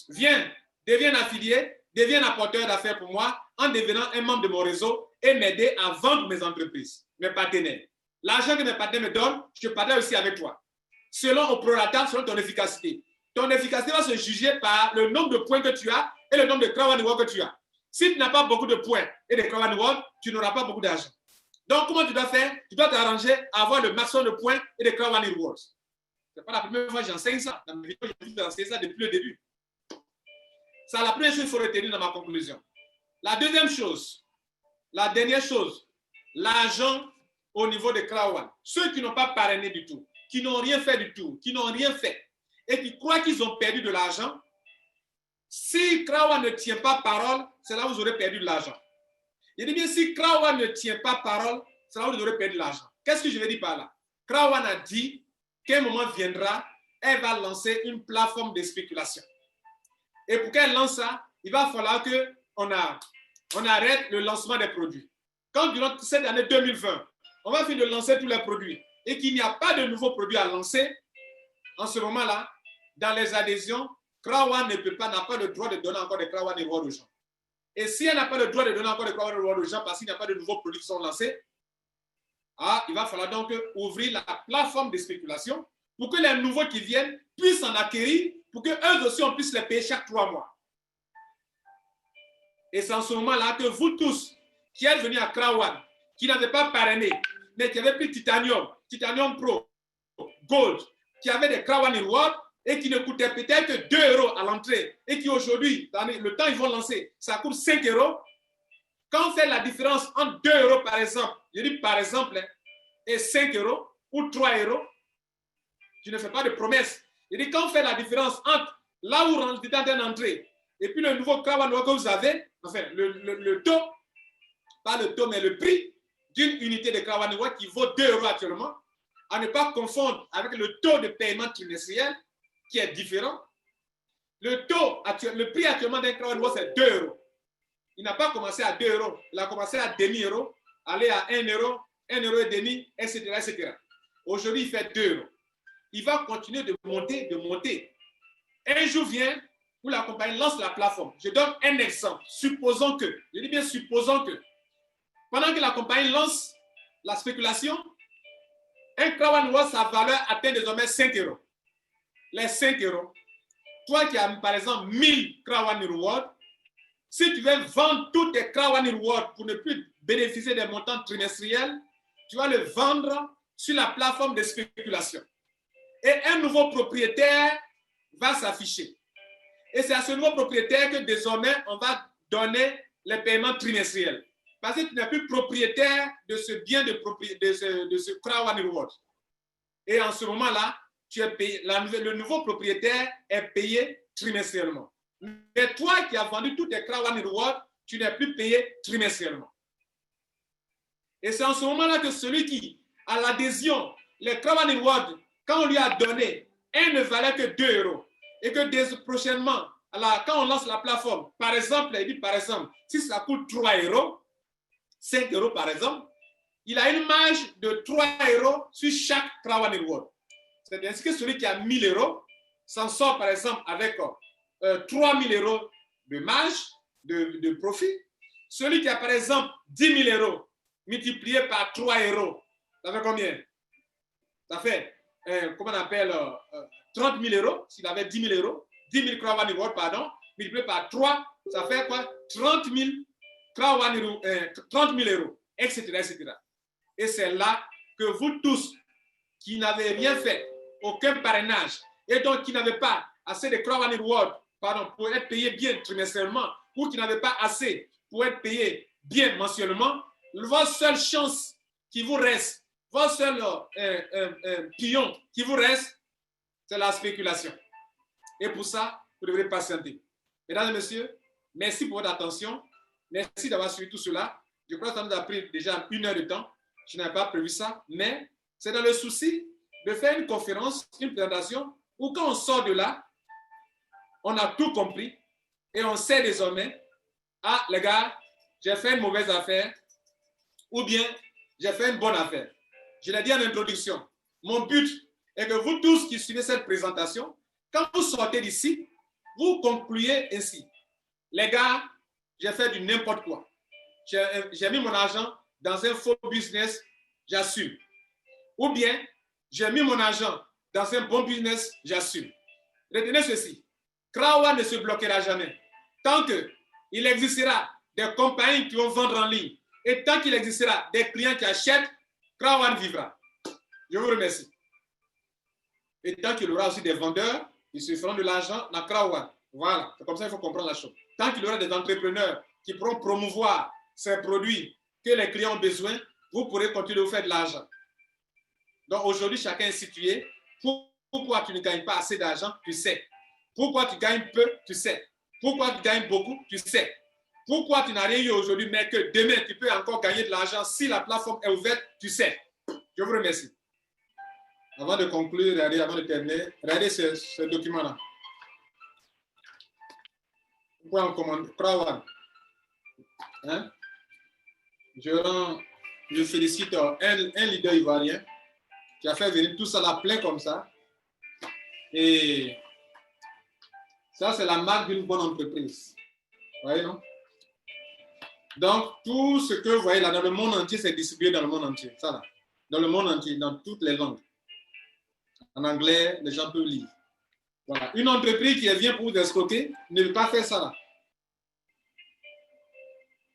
Viens, deviens affilié, deviens un apporteur d'affaires pour moi en devenant un membre de mon réseau et m'aider à vendre mes entreprises, mes partenaires. L'argent que mes partenaires me donnent, je partage aussi avec toi. Selon au prorata, selon ton efficacité. Ton efficacité va se juger par le nombre de points que tu as et le nombre de crowd reward que tu as. Si tu n'as pas beaucoup de points et de crowd reward, tu n'auras pas beaucoup d'argent. Donc, comment tu dois faire? Tu dois t'arranger à avoir le maximum de points et de crowd rewards. Ce n'est pas la première fois que j'enseigne ça. Dans mes vidéos, j'ai enseigné ça depuis le début. C'est la première chose qu'il faut retenir dans ma conclusion. La deuxième chose, la dernière chose, l'argent au niveau de crowd. Ceux qui n'ont pas parrainé du tout, qui n'ont rien fait du tout, qui n'ont rien fait et qui croient qu'ils ont perdu de l'argent, si crowd ne tient pas parole, c'est là où vous aurez perdu de l'argent. Je dis bien, si crowd ne tient pas parole, c'est là où vous aurez perdu de l'argent. Qu'est-ce que je veux dire par là? Crowd a dit qu'un moment viendra, elle va lancer une plateforme de spéculation. Et pour qu'elle lance ça, il va falloir qu'on arrête le lancement des produits. Quand durant cette année 2020, on va finir de lancer tous les produits et qu'il n'y a pas de nouveaux produits à lancer, en ce moment-là, dans les adhésions, Crowd n'a pas le droit de donner encore des Crowd Reward aux gens. Et si elle n'a pas le droit de donner encore des Crowd Reward aux gens parce qu'il n'y a pas de nouveaux produits qui sont lancés, il va falloir donc ouvrir la plateforme de spéculation pour que les nouveaux qui viennent puissent en acquérir, pour qu'eux aussi on puisse les payer chaque 3 mois. Et c'est en ce moment-là que vous tous qui êtes venus à Crowd, qui n'avez pas parrainé, mais qui avez pris Titanium, Titanium Pro, Gold, qui avaient des Crowd Reward et qui ne coûtaient peut-être que 2 € à l'entrée et qui aujourd'hui, dans le temps ils vont lancer, ça coûte 5 €. Quand on fait la différence entre 2 € par exemple, je dis par exemple, et 5 € ou 3 €, je ne fais pas de promesse. Je dis quand on fait la différence entre là où vous êtes en train d'entrer et puis le nouveau crowd que vous avez, enfin le taux, pas le taux mais le prix d'une unité de crowd qui vaut 2 € actuellement, à ne pas confondre avec le taux de paiement trimestriel qui est différent. Le prix actuellement d'un crowd c'est 2 €. Il n'a pas commencé à 2 €, il a commencé à demi-euro, aller à 1 €, 1 € et demi, etc., etc. Aujourd'hui, il fait 2 €. Il va continuer de monter, de monter. Un jour vient où la compagnie lance la plateforme. Je donne un exemple. Supposons que, je dis bien supposons que, pendant que la compagnie lance la spéculation, un crowd reward, sa valeur atteint désormais 5 €. Les 5 €, toi qui as par exemple 1000 crowd reward, si tu veux vendre tous tes crowd reward pour ne plus bénéficier des montants trimestriels, tu vas le vendre sur la plateforme de spéculation. Et un nouveau propriétaire va s'afficher. Et c'est à ce nouveau propriétaire que désormais on va donner les paiements trimestriels. Parce que tu n'es plus propriétaire de ce bien de ce crowd reward. Et en ce moment-là, tu es payé, le nouveau propriétaire est payé trimestriellement. Mais toi qui as vendu tous tes crowd reward, tu n'es plus payé trimestriellement. Et c'est en ce moment-là que celui qui a l'adhésion, les crowd reward, quand on lui a donné, un ne valait que 2 €. Et que prochainement, quand on lance la plateforme, par exemple, il dit par exemple, si ça coûte 3 €, 5 € par exemple, il a une marge de 3 € sur chaque crowd reward. C'est ainsi que celui qui a 1000 €, s'en sort par exemple avec 3 000 euros de marge, de profit, celui qui a par exemple 10 000 euros multiplié par 3 euros, ça fait combien? Ça fait, comment on appelle, 30 000 euros, s'il avait 10 000 euros, 10 000 Krawani World, pardon, multiplié par 3, ça fait quoi? 30 000 Krawani, 30 000 euros, etc., etc. Et c'est là que vous tous, qui n'avez rien fait, aucun parrainage, et donc qui n'avez pas assez de Krawani World, pardon, pour être payé bien trimestriellement, ou qui n'avez pas assez pour être payé bien mensuellement, votre seule chance qui vous reste, votre seul pion qui vous reste, c'est la spéculation. Et pour ça, vous devrez patienter. Mesdames et messieurs, merci pour votre attention. Merci d'avoir suivi tout cela. Je crois que ça nous a pris déjà 1 heure de temps. Je n'avais pas prévu ça, mais c'est dans le souci de faire une conférence, une présentation, où quand on sort de là, on a tout compris et on sait désormais, ah les gars, j'ai fait une mauvaise affaire ou bien j'ai fait une bonne affaire. Je l'ai dit en introduction. Mon but est que vous tous qui suivez cette présentation, quand vous sortez d'ici, vous concluez ainsi. Les gars, j'ai fait du n'importe quoi. J'ai mis mon argent dans un faux business, j'assume. Ou bien, j'ai mis mon argent dans un bon business, j'assume. Retenez ceci. Krawa ne se bloquera jamais. Tant qu'il existera des compagnies qui vont vendre en ligne et tant qu'il existera des clients qui achètent, Krawa vivra. Je vous remercie. Et tant qu'il y aura aussi des vendeurs, ils se feront de l'argent dans Krawa. Voilà, c'est comme ça qu'il faut comprendre la chose. Tant qu'il y aura des entrepreneurs qui pourront promouvoir ces produits que les clients ont besoin, vous pourrez continuer à faire de l'argent. Donc aujourd'hui, chacun est situé. Pourquoi tu ne gagnes pas assez d'argent, tu sais. Pourquoi tu gagnes peu, tu sais. Pourquoi tu gagnes beaucoup, tu sais. Pourquoi tu n'as rien eu aujourd'hui, mais que demain, tu peux encore gagner de l'argent si la plateforme est ouverte, tu sais. Je vous remercie. Avant de conclure, avant de terminer, regardez ce document-là. Vous pouvez en commander. Krawan. Hein? Je félicite un leader ivoirien qui a fait venir tout ça là plein comme ça. Et ça, c'est la marque d'une bonne entreprise. Vous voyez, non? Donc, tout ce que vous voyez là dans le monde entier, c'est distribué dans le monde entier. Ça là. Dans le monde entier, dans toutes les langues. En anglais, les gens peuvent lire. Voilà. Une entreprise qui vient pour vous escroquer ne veut pas faire ça là.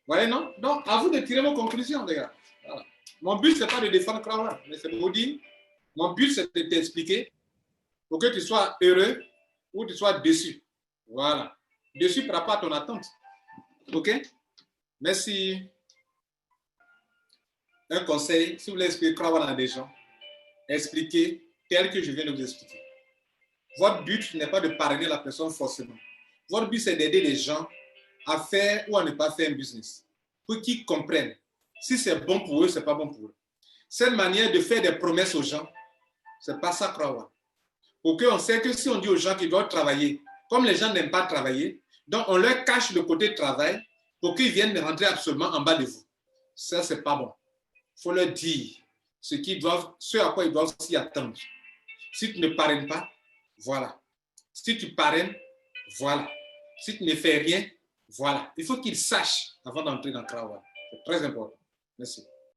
Vous voyez, non? Donc, à vous de tirer vos conclusions, les gars. Voilà. Mon but, ce n'est pas de défendre Krawa, mais c'est de vous dire, mon but, c'est de t'expliquer pour que tu sois heureux ou tu sois déçu. Voilà. Déçu par rapport à ton attente. OK? Merci. Un conseil, si vous voulez expliquer Krawa à des gens, expliquez tel que je viens de vous expliquer. Votre but n'est pas de parrainer la personne forcément. Votre but, c'est d'aider les gens à faire ou à ne pas faire un business. Pour qu'ils comprennent si c'est bon pour eux, c'est pas bon pour eux. Cette manière de faire des promesses aux gens, c'est pas ça, Krawa. Pour qu'on sait que si on dit aux gens qu'ils doivent travailler, comme les gens n'aiment pas travailler, donc on leur cache le côté travail pour qu'ils viennent rentrer absolument en bas de vous. Ça, c'est pas bon. Il faut leur dire ce à quoi ils doivent s'y attendre. Si tu ne parraines pas, voilà. Si tu parraines, voilà. Si tu ne fais rien, voilà. Il faut qu'ils sachent avant d'entrer dans Krawa. C'est très important. Merci.